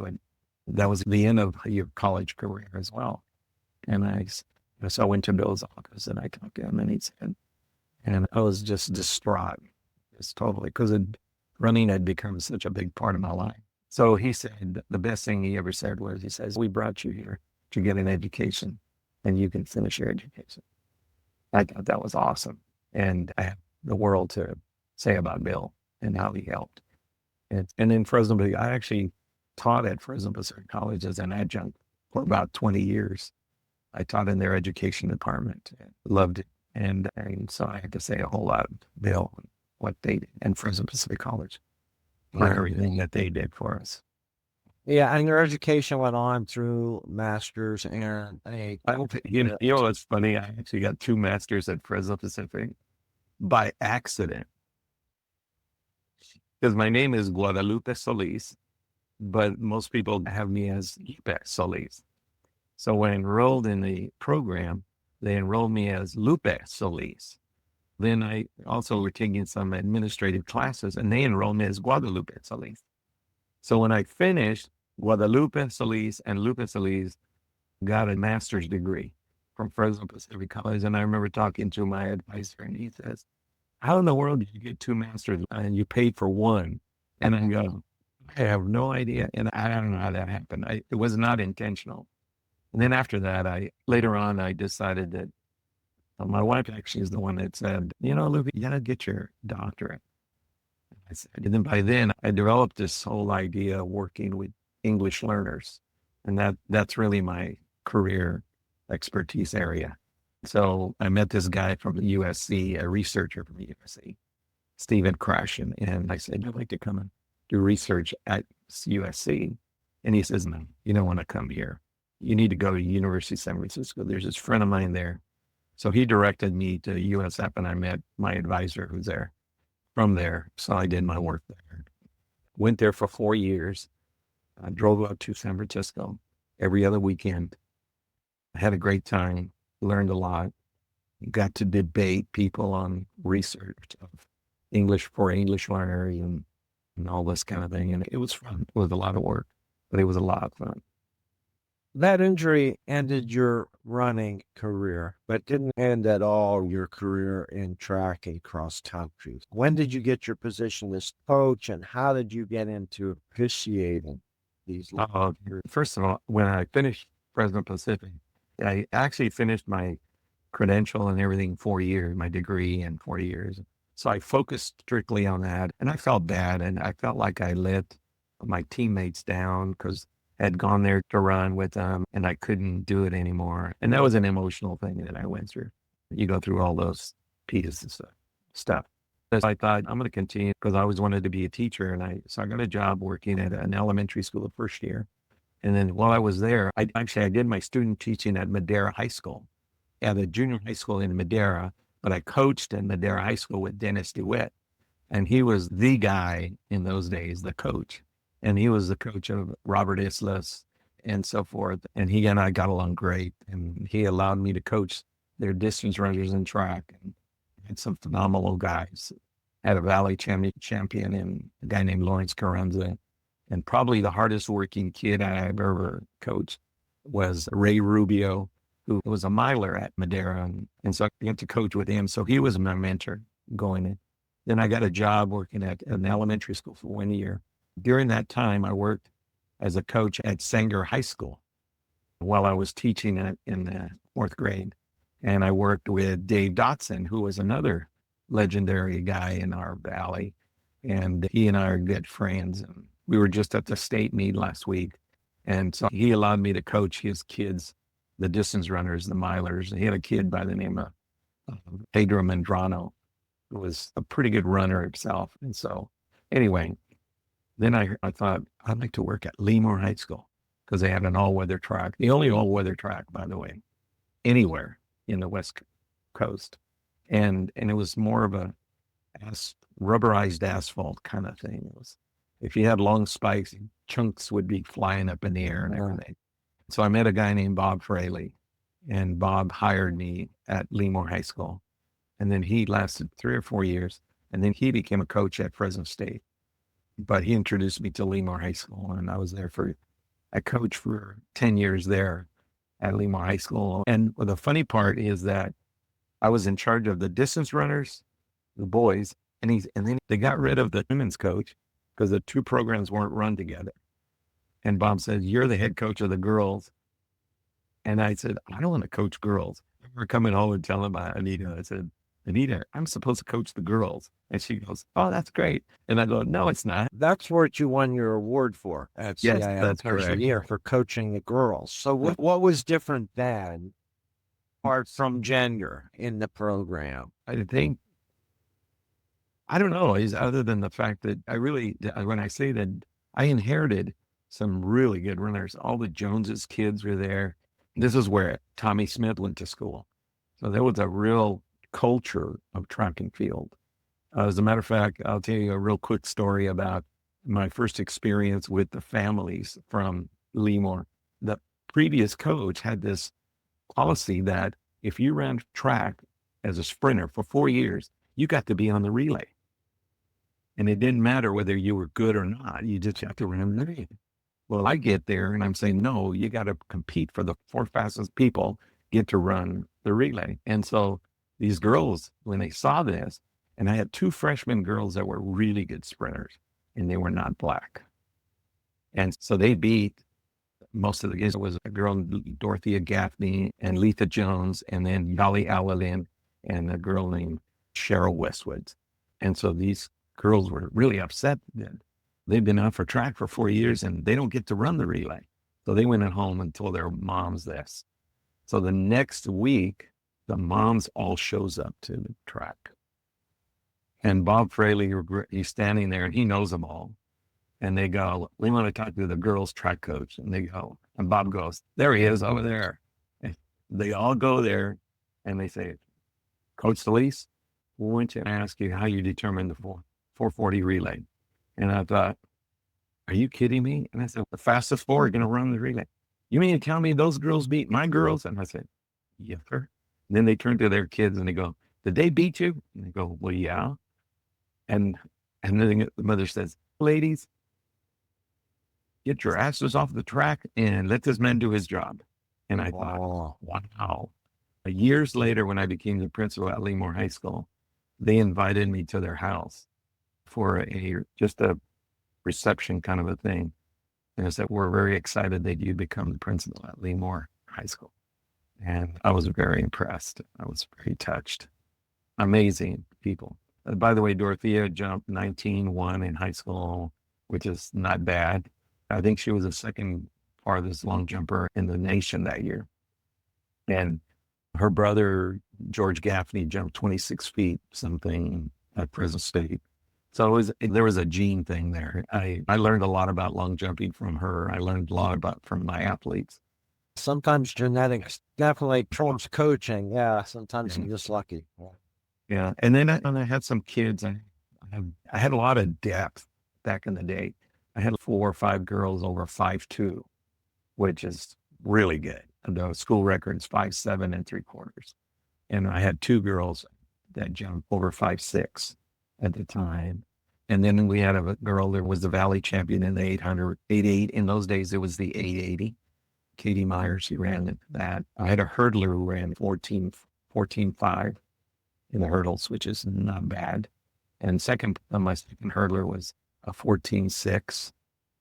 that was the end of your college career as well. And so I went to Bill's office and I talked to him and he said, and I was just distraught, just totally, because running had become such a big part of my life. So he said, the best thing he ever said was, he says, we brought you here to get an education and you can finish your education. I thought that was awesome. And I have the world to say about Bill and how he helped. And in Fresno, I actually taught at Fresno Pacific College as an adjunct for about 20 years. I taught in their education department, loved it. And so I had to say a whole lot of Bill and what they did and Fresno Pacific College for everything that they did for us. Yeah, and your education went on through masters and you know what's funny? I actually got 2 masters at Fresno Pacific by accident. Because my name is Guadalupe Solis, but most people have me as Lupe Solis. So when I enrolled in the program, they enrolled me as Lupe Solis. Then I also were taking some administrative classes and they enrolled me as Guadalupe Solis. So when I finished, Guadalupe Solis and Lupe Solis got a master's degree from Fresno Pacific College. And I remember talking to my advisor and he says, how in the world did you get 2 masters and you paid for one? And I go, I have no idea. And I don't know how that happened. It was not intentional. And then after that, later on, I decided that my wife actually is the one that said, Lupe, you got to get your doctorate. I said, and then by then I developed this whole idea of working with English learners. And that's really my career expertise area. So I met this guy from the USC, a researcher from the USC, Stephen Krashen. And I said, I'd like to come and do research at USC. And he says, no, you don't want to come here. You need to go to University of San Francisco. There's this friend of mine there. So he directed me to USF and I met my advisor who's there from there. So I did my work there. Went there for 4 years. I drove up to San Francisco every other weekend. I had a great time, learned a lot, got to debate people on research of English for English learners and all this kind of thing. And it was fun. It was a lot of work, but it was a lot of fun. That injury ended your running career, but didn't end at all your career in track and cross country. When did you get your position as coach, and how did you get into officiating these? First of all, when I finished Fresno Pacific, I actually finished my credential and everything 4 years, my degree in 4 years. So I focused strictly on that, and I felt bad, and I felt like I let my teammates down because I had gone there to run with them, and I couldn't do it anymore. And that was an emotional thing that I went through. You go through all those pieces of stuff. So I thought I'm going to continue because I always wanted to be a teacher, and so I got a job working at an elementary school the first year. And then while I was there, I did my student teaching at Madera High School, at a junior high school in Madera, but I coached in Madera High School with Dennis DeWitt. And he was the guy in those days, the coach. And he was the coach of Robert Islas and so forth. And he and I got along great. And he allowed me to coach their distance runners in track, and had some phenomenal guys. Had a Valley champion and a guy named Lawrence Carranza. And probably the hardest working kid I've ever coached was Ray Rubio, who was a miler at Madera. And so I got to coach with him. So he was my mentor going in. Then I got a job working at an elementary school for 1 year. During that time, I worked as a coach at Sanger High School while I was teaching in the 4th grade. And I worked with Dave Dotson, who was another legendary guy in our valley. And he and I are good friends. And we were just at the state meet last week. And so he allowed me to coach his kids, the distance runners, the milers. He had a kid by the name of Pedro Mendrano, who was a pretty good runner himself. And so anyway, then I thought I'd like to work at Lemoore High School because they had an all-weather track, the only all-weather track, by the way, anywhere in the West Coast. And it was more of a rubberized asphalt kind of thing. It was, if you had long spikes, chunks would be flying up in the air and everything. So I met a guy named Bob Fraley, and Bob hired me at Lemoore High School. And then he lasted 3 or 4 years, and then he became a coach at Fresno State. But he introduced me to Lemoore High School, and I was there I coached for 10 years there at Lemoore High School. And the funny part is that I was in charge of the distance runners, the boys, and then they got rid of the women's coach because the two programs weren't run together. And Bob said, "You're the head coach of the girls." And I said, "I don't want to coach girls." I remember coming home and telling my Anita, I said, "Anita, I'm supposed to coach the girls." And she goes, "Oh, that's great." And I go, "No, it's not." That's what you won your award for at Yes, CIF that's Coach of the correct. Year for coaching the girls. So what was different then, apart from gender, in the program? I think, I don't know, is other than the fact that when I say that I inherited some really good runners, all the Joneses kids were there. This is where Tommy Smith went to school. So there was a real culture of track and field. As a matter of fact, I'll tell you a real quick story about my first experience with the families from Lemoore. The previous coach had this policy that if you ran track as a sprinter for 4 years, you got to be on the relay. And it didn't matter whether you were good or not. You just have to run the relay. Well, I get there and I'm saying, no, you got to compete for the 4 fastest people get to run the relay. And so these girls, when they saw this, and I had 2 freshman girls that were really good sprinters, and they were not black. And so they beat most of the guys. It was a girl, Dorothea Gaffney, and Letha Jones, and then Yali Alalin, and a girl named Cheryl Westwood. And so these girls were really upset that they've been out for track for 4 years and they don't get to run the relay. So they went at home and told their moms this. So the next week, the moms all shows up to the track. And Bob Fraley, he's standing there and he knows them all. And they go, "We want to talk to the girls track coach." And they go, and Bob goes, "There he is over there." And they all go there and they say, "Coach Solis, we want to ask you how you determine the 440 relay." And I thought, "Are you kidding me?" And I said, "The fastest 4 are going to run the relay. You mean to tell me those girls beat my girls?" And I said, "Yes, sir." And then they turn to their kids and they go, "Did they beat you?" And they go, "Well, yeah." And then the mother says, "Ladies, get your asses off the track and let this man do his job. And I thought, Oh, wow. Years later, when I became the principal at Lemoore High School, they invited me to their house for just a reception kind of a thing. And I said, we're very excited that you become the principal at Lemoore High School. And I was very impressed. I was very touched. Amazing people. By the way, Dorothea jumped 19-1 in high school, which is not bad. I think she was the second farthest long jumper in the nation that year. And her brother, George Gaffney, jumped 26 feet something at Fresno State. So there was a gene thing there. I learned a lot about long jumping from her. I learned a lot from my athletes. sometimes genetics definitely trumps coaching. Yeah, sometimes you're just lucky. Yeah. And then I had some kids. I had a lot of depth back in the day. I had 4 or 5 girls over 5'2", which is really good. And the school record's 5'7" and 3/4. And I had 2 girls that jumped over 5'6" at the time. And then we had a girl that was the Valley champion in the 800, 8'8". In those days, it was the 880. Katie Myers, she ran that. I had a hurdler who ran 14.5 in the hurdles, which is not bad. And my second hurdler was a 14.6.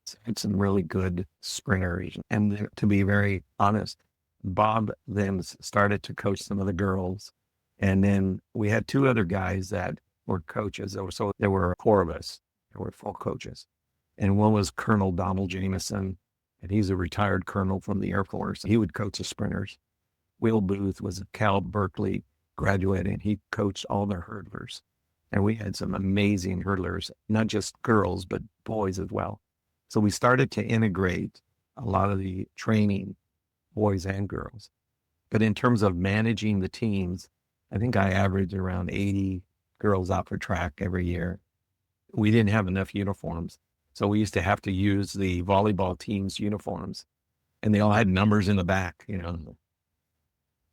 So I had some really good sprinters. And to be very honest, Bob then started to coach some of the girls. And then we had 2 other guys that were coaches. So there were 4 of us. There were 4 coaches. And one was Colonel Donald Jameson, and he's a retired colonel from the Air Force. He would coach the sprinters. Will Booth was a Cal Berkeley graduate, and he coached all the hurdlers. And we had some amazing hurdlers, not just girls, but boys as well. So we started to integrate a lot of the training, boys and girls. But in terms of managing the teams, I think I averaged around 80 girls out for track every year. We didn't have enough uniforms. So we used to have to use the volleyball team's uniforms, and they all had numbers in the back,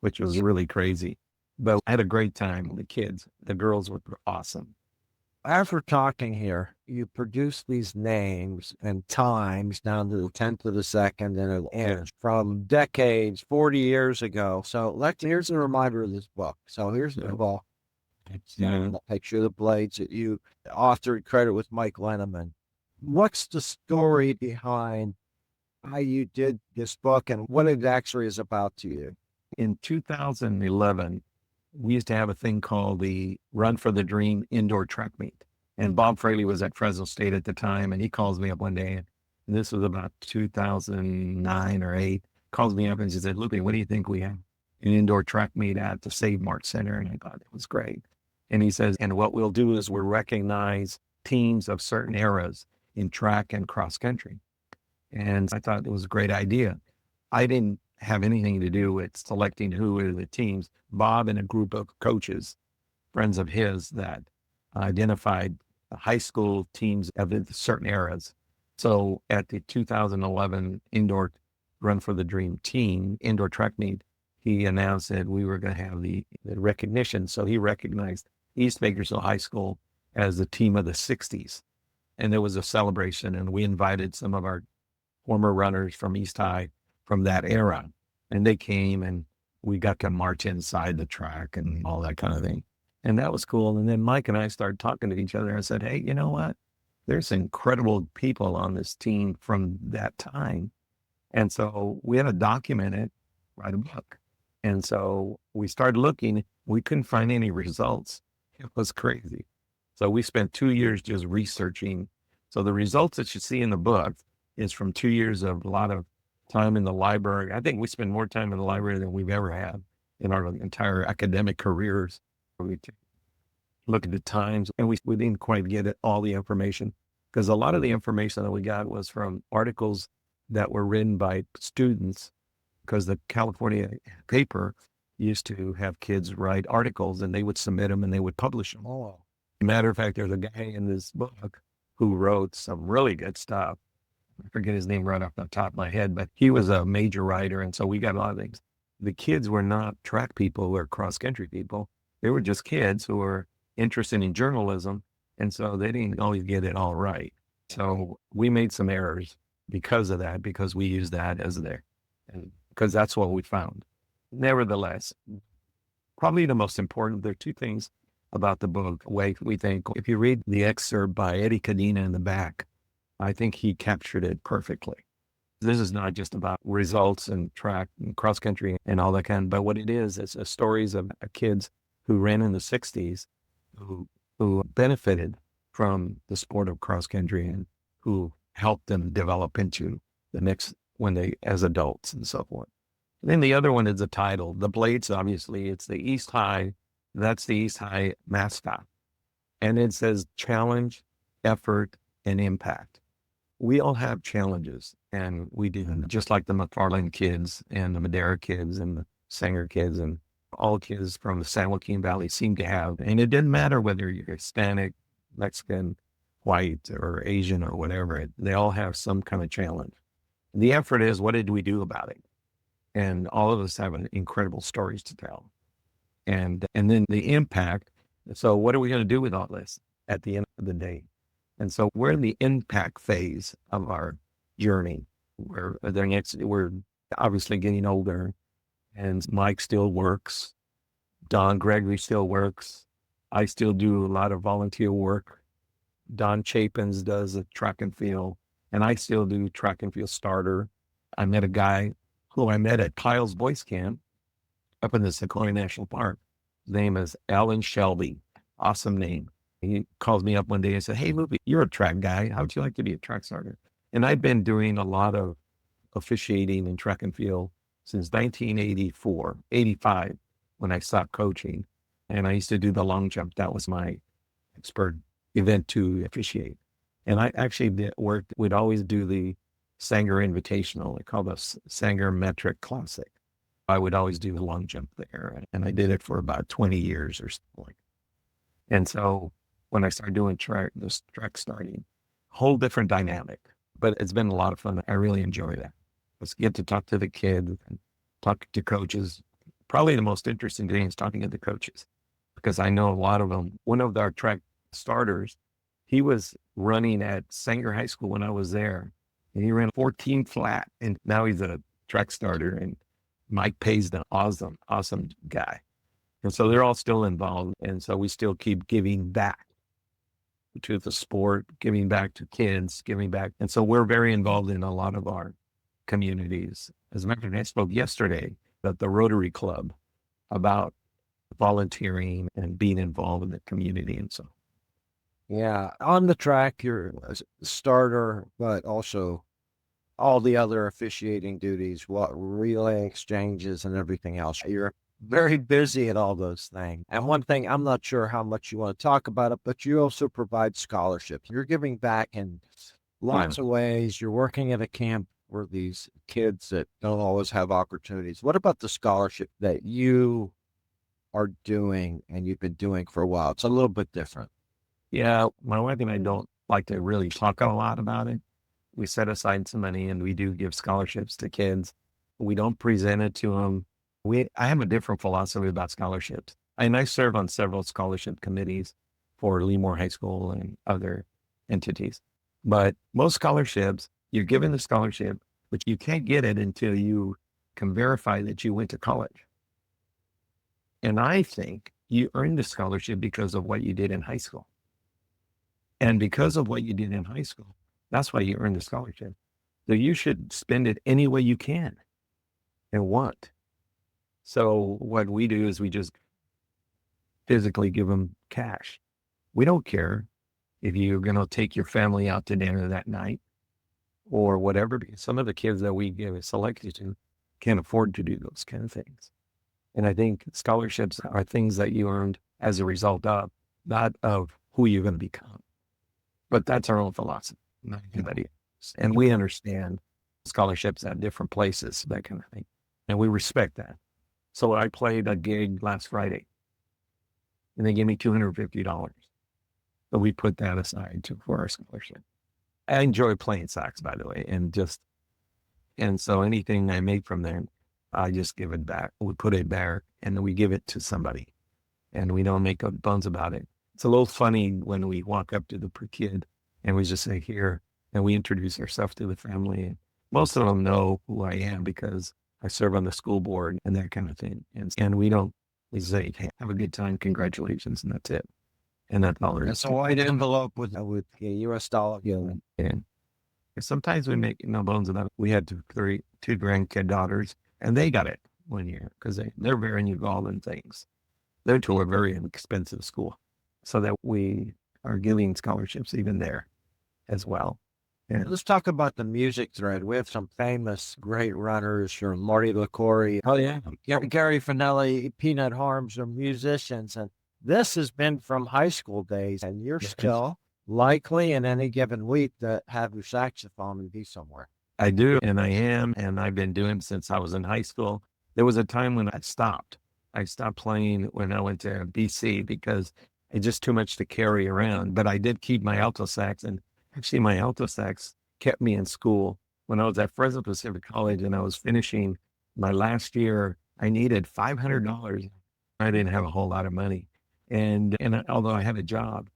which was really crazy. But I had a great time with the kids. The girls were awesome. After talking here, you produce these names and times down to the 10th of the second and from decades, 40 years ago. So here's a reminder of this book. So here's the ball. Picture the blades that you authored, credit with Mike Lenneman. What's the story behind how you did this book and what it actually is about to you? In 2011, we used to have a thing called the Run for the Dream indoor track meet. And Bob Fraley was at Fresno State at the time, and he calls me up one day, and this was about 2009 or 8, calls me up and he said, Lupe, what do you think we have an indoor track meet at the Save Mart Center? And I thought it was great. And he says, and what we'll do is we'll recognize teams of certain eras in track and cross country. And I thought it was a great idea. I didn't have anything to do with selecting who were the teams. Bob and a group of coaches, friends of his, that identified the high school teams of certain eras. So at the 2011 indoor Run for the Dream team, indoor track meet, he announced that we were going to have the recognition. So he recognized East Bakersfield High School as the team of the 60s. And there was a celebration, and we invited some of our former runners from East High from that era. And they came, and we got to march inside the track and all that kind of thing. And that was cool. And then Mike and I started talking to each other. I said, hey, you know what? There's incredible people on this team from that time. And so we had to document it, write a book. And so we started looking. We couldn't find any results. It was crazy. So we spent 2 years just researching. So the results that you see in the book is from 2 years of a lot of time in the library. I think we spend more time in the library than we've ever had in our entire academic careers. We look at the times, and we didn't quite get all the information, because a lot of the information that we got was from articles that were written by students, because the California paper used to have kids write articles, and they would submit them and they would publish them. Oh, Matter of fact, there's a guy in this book who wrote some really good stuff. I forget his name right off the top of my head, but he was a major writer. And so we got a lot of things. The kids were not track people or cross-country people. They were just kids who were interested in journalism. And so they didn't always get it all right. So we made some errors. because of that, because we use that as their, and because that's what we found. Nevertheless, probably the most important, there are two things about the book. We think, if you read the excerpt by Eddie Cadena in the back, I think he captured it perfectly. This is not just about results and track and cross country and all that kind, but what it is, it's stories of kids who ran in the 60s who benefited from the sport of cross country and who helped them develop into the next, when they, as adults and so forth. And then the other one is the title, the Blades. Obviously it's the East High. That's the East High mascot. And it says challenge, effort, and impact. We all have challenges, and we do, just like the McFarland kids and the Madera kids and the Sanger kids and all kids from the San Joaquin Valley seem to have. And it didn't matter whether you're Hispanic, Mexican, white, or Asian, or whatever. They all have some kind of challenge. The effort is, what did we do about it? And all of us have incredible stories to tell. And then the impact. So what are we going to do with all this at the end of the day? And so we're in the impact phase of our journey. We're obviously getting older, and Mike still works. Don Gregory still works. I still do a lot of volunteer work. Don Chapins does a track and field, and I still do track and field starter. I met a guy who I met at Kyle's Boys Camp up in the Sequoia National Park. His name is Alan Shelby. Awesome name. He called me up one day and said, "Hey, Lupe, you're a track guy. How would you like to be a track starter?" And I've been doing a lot of officiating in track and field since 1984, 85, when I stopped coaching. And I used to do the long jump. That was my expert event to officiate. And I actually we'd always do the Sanger Invitational. They call this Sanger Metric Classic. I would always do the long jump there. And I did it for about 20 years or something. And so when I started doing track starting, whole different dynamic, but it's been a lot of fun. I really enjoy that. Let's get to talk to the kids and talk to coaches. Probably the most interesting thing is talking to the coaches, because I know a lot of them. One of our track starters, he was running at Sanger High School when I was there, and he ran 14 flat, and now he's a track starter, and Mike Pay's an awesome guy. And so they're all still involved. And so we still keep giving back to the sport, giving back to kids, giving back. And so we're very involved in a lot of our communities. As a matter of fact, I spoke yesterday at the Rotary Club about volunteering and being involved in the community. And so, yeah, on the track, you're a starter, but also all the other officiating duties, relay exchanges and everything else. You're very busy at all those things. And one thing, I'm not sure how much you want to talk about it, but you also provide scholarships. You're giving back in lots of ways. You're working at a camp for these kids that don't always have opportunities. What about the scholarship that you are doing and you've been doing for a while? It's a little bit different. Yeah, my wife and I don't like to really talk a lot about it. We set aside some money and we do give scholarships to kids. We don't present it to them. I have a different philosophy about scholarships. And I serve on several scholarship committees for Lemoore High School and other entities. But most scholarships, you're given the scholarship, but you can't get it until you can verify that you went to college. And I think you earned the scholarship because of what you did in high school. And because of what you did in high school, that's why you earned the scholarship. So you should spend it any way you can and want. So what we do is we just physically give them cash. We don't care if you're going to take your family out to dinner that night or whatever, because some of the kids that we give a selected to can't afford to do those kind of things. And I think scholarships are things that you earned as a result of, not of who you're going to become. But that's our own philosophy, not anybody else. And we understand scholarships at different places, that kind of thing. And we respect that. So I played a gig last Friday and they gave me $250. So we put that aside for our scholarship. I enjoy playing sax, by the way, and so anything I make from there, I just give it back. We put it there and then we give it to somebody and we don't make bones about it. It's a little funny when we walk up to the kid and we just say, "Here, and we introduce ourselves to the family. Most of them know who I am because I serve on the school board and that kind of thing. And we say, hey, have a good time, congratulations, and that's it. And that's all there is. It's a white envelope with a U.S. dollar bill. And sometimes we make no bones about it. We had two grandkid daughters, and they got it one year because they're very involved in things. They're to a very inexpensive school, so that we are giving scholarships even there as well. And Let's talk about the music thread. We have some famous, great runners from Marty LaCory. oh yeah, Gary Finelli, Peanut Harms are musicians. And this has been from high school days. And you're still likely in any given week to have your saxophone and be somewhere. I do, and I am, and I've been doing since I was in high school. There was a time when I stopped. I stopped playing when I went to BC because it's just too much to carry around. But I did keep my alto sax, and actually my alto sax kept me in school. When I was at Fresno Pacific College and I was finishing my last year, I needed $500. I didn't have a whole lot of money. And although I had a job,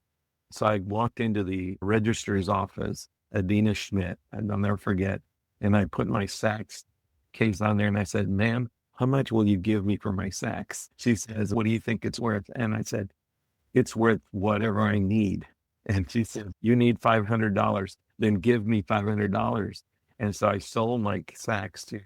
so I walked into the registrar's office, Adina Schmidt, and I'll never forget. And I put my sax case on there and I said, ma'am, how much will you give me for my sax? She says, what do you think it's worth? And I said, it's worth whatever I need. And she said, you need $500, then give me $500. And so I sold my sax to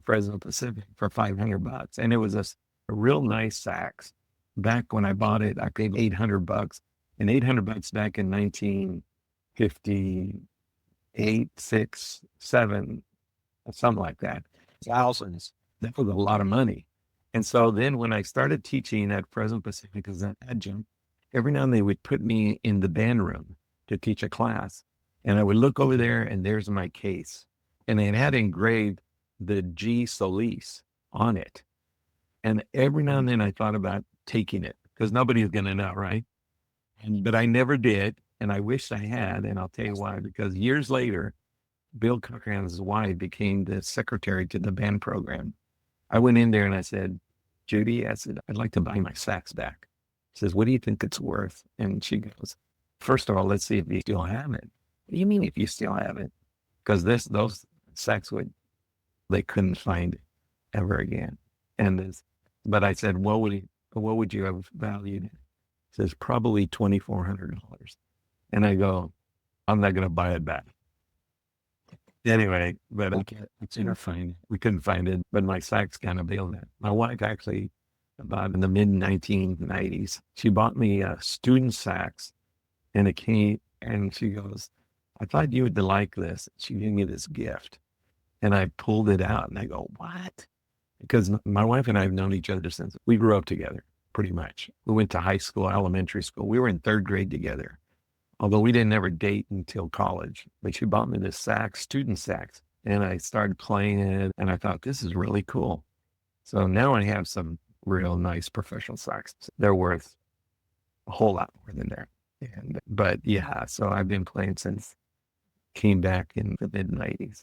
Fresno Pacific for $500. And it was a real nice sax. Back when I bought it, I paid $800. And $800 back in 1958, 6, 7, something like that. Thousands. That was a lot of money. And so then when I started teaching at Fresno Pacific as an adjunct, every now and then they would put me in the band room to teach a class. And I would look over there and there's my case. And it had engraved the 𝐑𝐮𝐧𝐧𝐢𝐧𝐠 Solis on it. And every now and then I thought about taking it because nobody's going to know, right? But I never did. And I wish I had. And I'll tell you why, because years later, Bill Cochran's wife became the secretary to the band program. I went in there and I said, Judy, I said, I'd like to buy my sax back. She says, what do you think it's worth? And she goes, first of all, let's see if you still have it. What do you mean if you still have it? Because those sax they couldn't find it ever again. But I said, what would you have valued it? She says, probably $2,400. And I go, I'm not going to buy it back. Anyway, but we couldn't find it. But my sax kind of bailed it. My wife actually, about in the mid 1990s, she bought me a student sax, and it came, and she goes, I thought you would like this. She gave me this gift, and I pulled it out, and I go, what? Because my wife and I have known each other since we grew up together, pretty much. We went to high school, elementary school. We were in third grade together. Although we didn't ever date until college, but she bought me this sax, student sax, and I started playing it, and I thought, this is really cool. So now I have some real nice professional saxes. They're worth a whole lot more than that. But yeah, so I've been playing since came back in the mid 90s.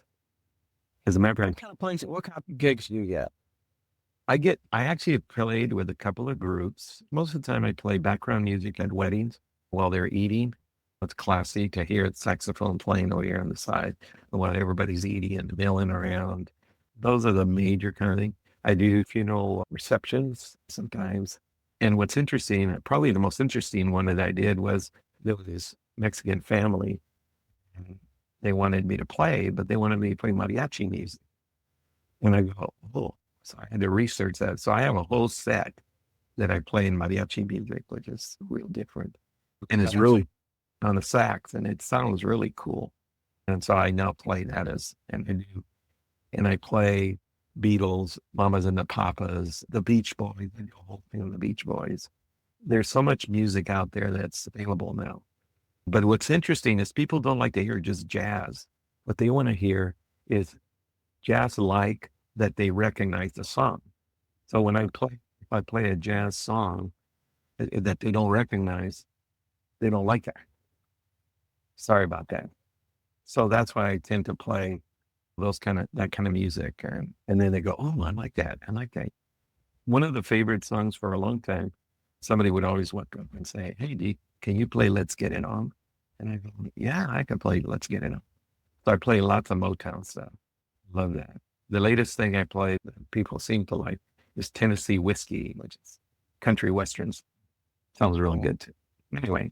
As a matter of fact, What kind of gigs do you get? I actually played with a couple of groups. Most of the time I play background music at weddings while they're eating. It's classy to hear the saxophone playing over here on the side while everybody's eating and milling around. Those are the major kind of thing. I do funeral receptions sometimes. And what's interesting, probably the most interesting one that I did was there was this Mexican family. And they wanted me to play, but they wanted me to play mariachi music. And I go, oh, so I had to research that. So I have a whole set that I play in mariachi music, which is real different. And it's really on the sax, and it sounds really cool. And so I now play that and I play Beatles, Mamas and the Papas, the Beach Boys, the whole thing of the Beach Boys. There's so much music out there that's available now. But what's interesting is people don't like to hear just jazz. What they want to hear is jazz like that they recognize the song. So when if I play a jazz song that they don't recognize, they don't like that. Sorry about that. So that's why I tend to play that kind of music. And then they go, oh, I like that. I like that. One of the favorite songs for a long time, somebody would always walk up and say, hey, D, can you play Let's Get It On? And I go, yeah, I can play Let's Get It On. So I play lots of Motown stuff. Love that. The latest thing I play that people seem to like is Tennessee whiskey, which is country westerns. Sounds really good too. Anyway,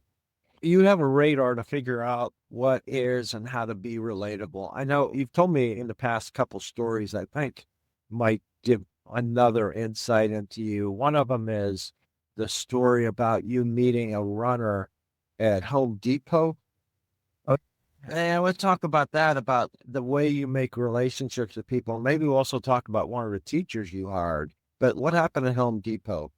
You have a radar to figure out what is and how to be relatable. I know you've told me in the past couple stories I think might give another insight into you. One of them is the story about you meeting a runner at Home Depot. Oh. And let's talk about that, about the way you make relationships with people. Maybe we'll also talk about one of the teachers you hired. But what happened at Home Depot?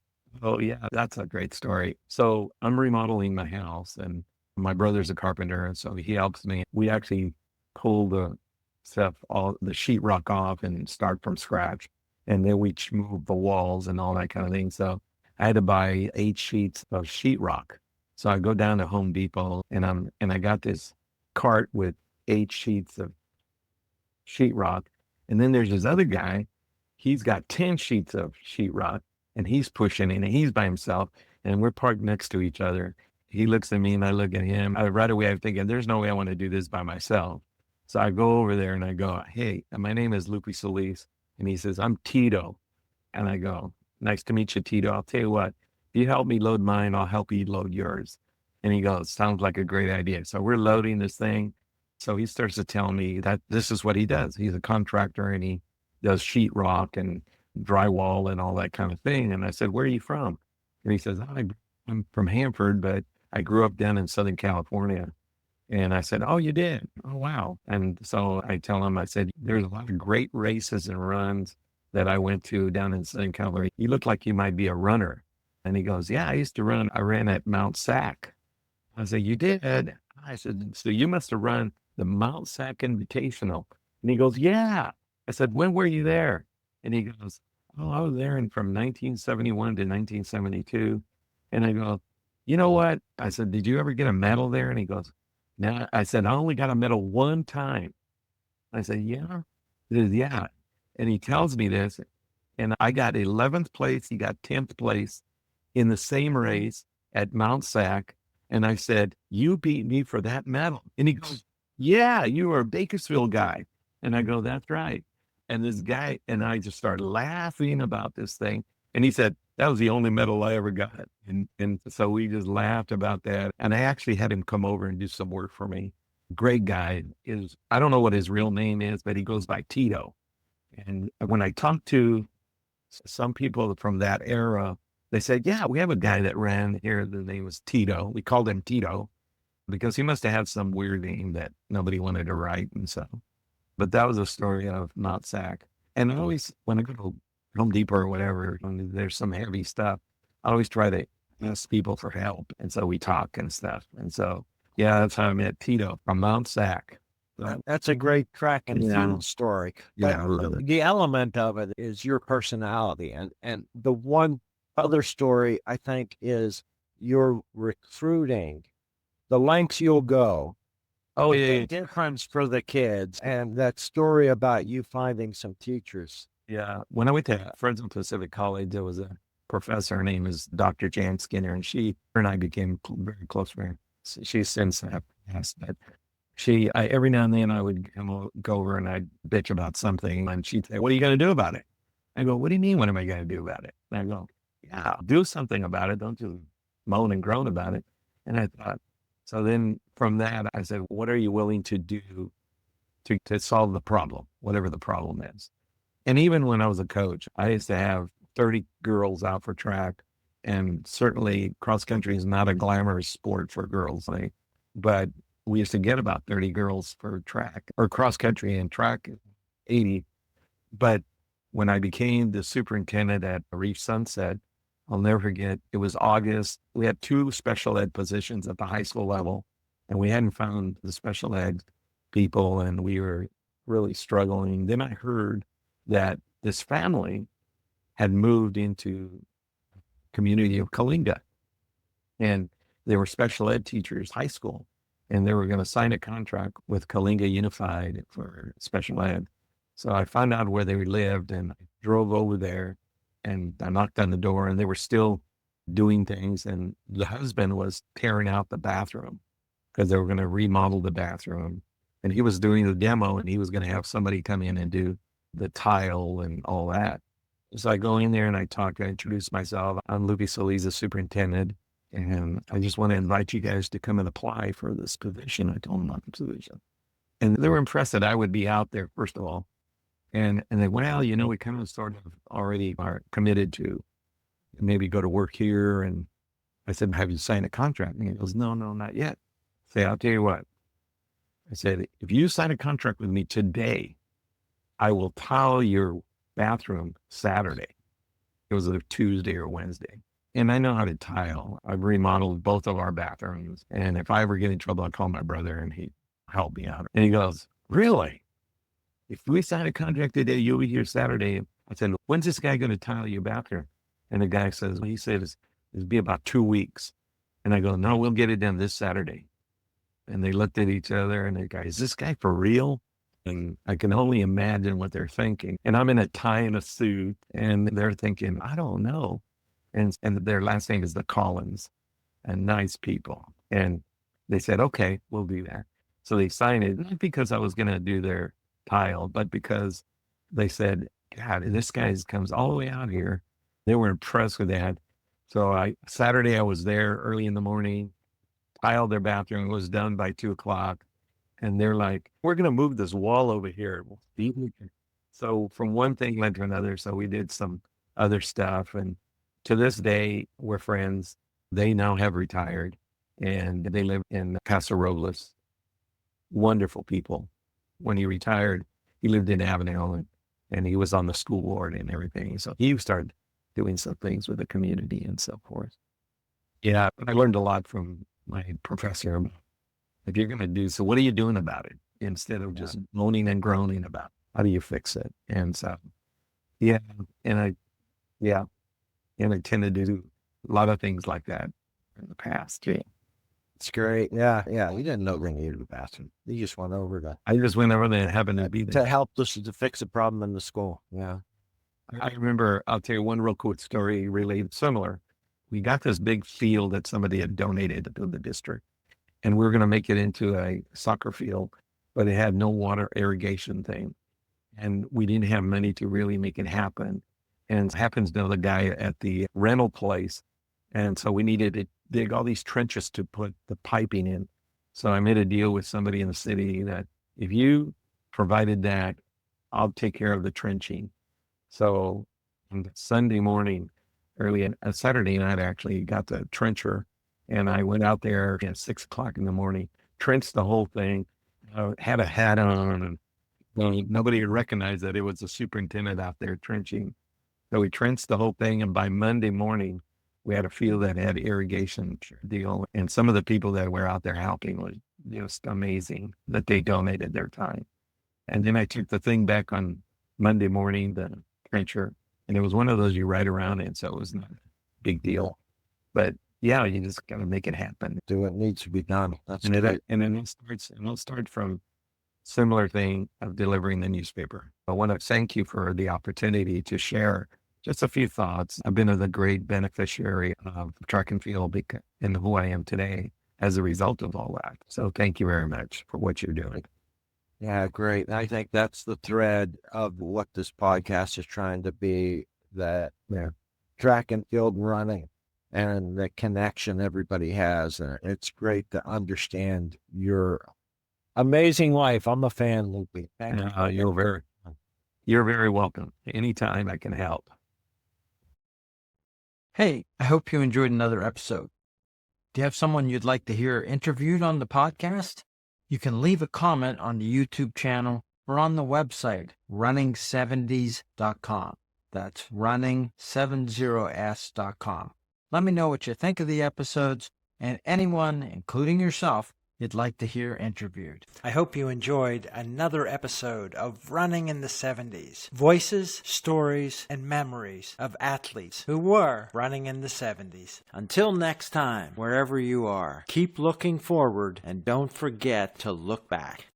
Oh, yeah, that's a great story. So I'm remodeling my house, and my brother's a carpenter, and so he helps me. We actually pull the stuff, all the sheetrock off and start from scratch. And then we move the walls and all that kind of thing. So I had to buy 8 sheets of sheetrock. So I go down to Home Depot and I got this cart with 8 sheets of sheetrock. And then there's this other guy, he's got 10 sheets of sheetrock. And he's pushing in, and he's by himself, and we're parked next to each other. He looks at me, and I look at him. Right away, I'm thinking, there's no way I want to do this by myself. So I go over there, and I go, hey, my name is Lupe Solis. And he says, I'm Tito. And I go, nice to meet you, Tito. I'll tell you what, if you help me load mine, I'll help you load yours. And he goes, sounds like a great idea. So we're loading this thing. So he starts to tell me that this is what he does. He's a contractor, and he does sheetrock and drywall and all that kind of thing. And I said, where are you from? And he says, I'm from Hanford, but I grew up down in Southern California. And I said, oh, you did? Oh, wow. And so I tell him, I said, there's a lot of great races and runs that I went to down in Southern California. You look like you might be a runner. And he goes, yeah, I used to run. I ran at Mount Sac. I said, you did? I said, so you must have run the Mount Sac Invitational. And he goes, yeah. I said, when were you there? And he goes, oh, I was there from 1971 to 1972. And I go, you know what? I said, did you ever get a medal there? And he goes, no. I said, I only got a medal one time. I said, yeah. He says, yeah. And he tells me this, and I got 11th place. He got 10th place in the same race at Mount Sac. And I said, you beat me for that medal. And he goes, yeah, you were a Bakersfield guy. And I go, that's right. And this guy and I just started laughing about this thing. And he said, that was the only medal I ever got. And so we just laughed about that. And I actually had him come over and do some work for me. Great guy. I don't know what his real name is, but he goes by Tito. And when I talked to some people from that era, they said, yeah, we have a guy that ran here. The name was Tito. We called him Tito because he must have had some weird name that nobody wanted to write. And so. But that was a story of Mount Sac. And I always, when I go to Home Depot or whatever, when there's some heavy stuff, I always try to ask people for help. And so we talk and stuff. And so, yeah, that's how I met Tito from Mount Sac. That's a great track and Yeah. field story. Yeah, But I love it. the element of it is your personality. And the one other story I think is your recruiting, the lengths you'll go. Oh, The yeah. difference for the kids, and that story about you finding some teachers. Yeah. When I went to Fresno Pacific College, there was a professor. Her name is Dr. Jan Skinner, and her and I became very close friends. She's since passed, but every now and then I would go over and I'd bitch about something, and she'd say, what are you going to do about it? I go, what do you mean, what am I going to do about it? And I go, yeah, do something about it. Don't just moan and groan about it. And I thought, so then from that, I said, what are you willing to do to solve the problem, whatever the problem is? And even when I was a coach, I used to have 30 girls out for track, and certainly cross country is not a glamorous sport for girls. But we used to get about 30 girls for track or cross country, and track 80. But when I became the superintendent at Reef Sunset, I'll never forget, it was August. We had 2 special ed positions at the high school level, and we hadn't found the special ed people, and we were really struggling. Then I heard that this family had moved into community of Kalinga, and they were special ed teachers, high school, and they were going to sign a contract with Kalinga Unified for special ed. So I found out where they lived, and I drove over there, and I knocked on the door, and they were still doing things. And the husband was tearing out the bathroom because they were going to remodel the bathroom. And he was doing the demo, and he was going to have somebody come in and do the tile and all that. So I go in there and I introduce myself. I'm Lupe Solis, the superintendent, and I just want to invite you guys to come and apply for this position. I told them about the position. And they were impressed that I would be out there, first of all. And they, well, you know, we kind of sort of already are committed to maybe go to work here. And I said, have you signed a contract? And he goes, no, not yet. I say, I'll tell you what. I said, if you sign a contract with me today, I will tile your bathroom Saturday. It was a Tuesday or Wednesday. And I know how to tile. I've remodeled both of our bathrooms. And if I ever get in trouble, I'll call my brother and he'd help me out. And he goes, really? If we sign a contract today, you'll be here Saturday. I said, when's this guy going to tile your bathroom? And the guy says, well, he said it'll be about 2 weeks. And I go, no, we'll get it done this Saturday. And they looked at each other and they go, is this guy for real? And I can only imagine what they're thinking. And I'm in a tie and a suit and they're thinking, I don't know. And their last name is the Collins, and nice people. And they said, okay, we'll do that. So they signed it, not because I was going to do their tile, but because they said, God, this guy comes all the way out here. They were impressed with that. So Saturday I was there early in the morning, tiled their bathroom. It was done by 2:00. And they're like, we're going to move this wall over here. So from one thing led to another. So we did some other stuff. And to this day, we're friends. They now have retired and they live in Paso Robles. Wonderful people. When he retired, he lived in Avenel and he was on the school board and everything. So he started doing some things with the community and so forth. Yeah, but I learned a lot from my professor. If you're going to do so, what are you doing about it? Instead of just moaning and groaning about how do you fix it? And so, and I tended to do a lot of things like that in the past. Yeah. It's great. Yeah. You didn't know bring you to the bathroom. You just went over I just went over there and happened to be there. to help us to fix a problem in the school. Yeah. I remember, I'll tell you one real quick story related similar. We got this big field that somebody had donated to the district, and we were going to make it into a soccer field, but it had no water irrigation thing. And we didn't have money to really make it happen. And it happens to know the guy at the rental place. And so we needed to dig all these trenches to put the piping in. So I made a deal with somebody in the city that if you provided that, I'll take care of the trenching. So on Sunday morning, early on Saturday night, I actually got the trencher and I went out there at 6:00 in the morning, trenched the whole thing, had a hat on, and nobody would recognize that it was the superintendent out there trenching. So we trenched the whole thing. And by Monday morning, we had a field that had irrigation deal. And some of the people that were out there helping was just amazing that they donated their time. And then I took the thing back on Monday morning, the trencher, and it was one of those you ride around in. So it was not a big deal, but yeah, you just got to make it happen. Do what needs to be done. That's and great. then it'll start from similar thing of delivering the newspaper. I want to thank you for the opportunity to share just a few thoughts. I've been a great beneficiary of track and field and who I am today as a result of all that. So thank you very much for what you're doing. Yeah, great. I think that's the thread of what this podcast is trying to be, that track and field running and the connection everybody has. And it's great to understand your amazing life. I'm a fan, Lupe. Thank you. You're very welcome. Anytime I can help. Hey, I hope you enjoyed another episode. Do you have someone you'd like to hear interviewed on the podcast? You can leave a comment on the YouTube channel or on the website, running70s.com. That's running70s.com. Let me know what you think of the episodes and anyone, including yourself, you'd like to hear interviewed. I hope you enjoyed another episode of Running in the 70s. Voices, stories, and memories of athletes who were running in the 70s. Until next time, wherever you are, keep looking forward and don't forget to look back.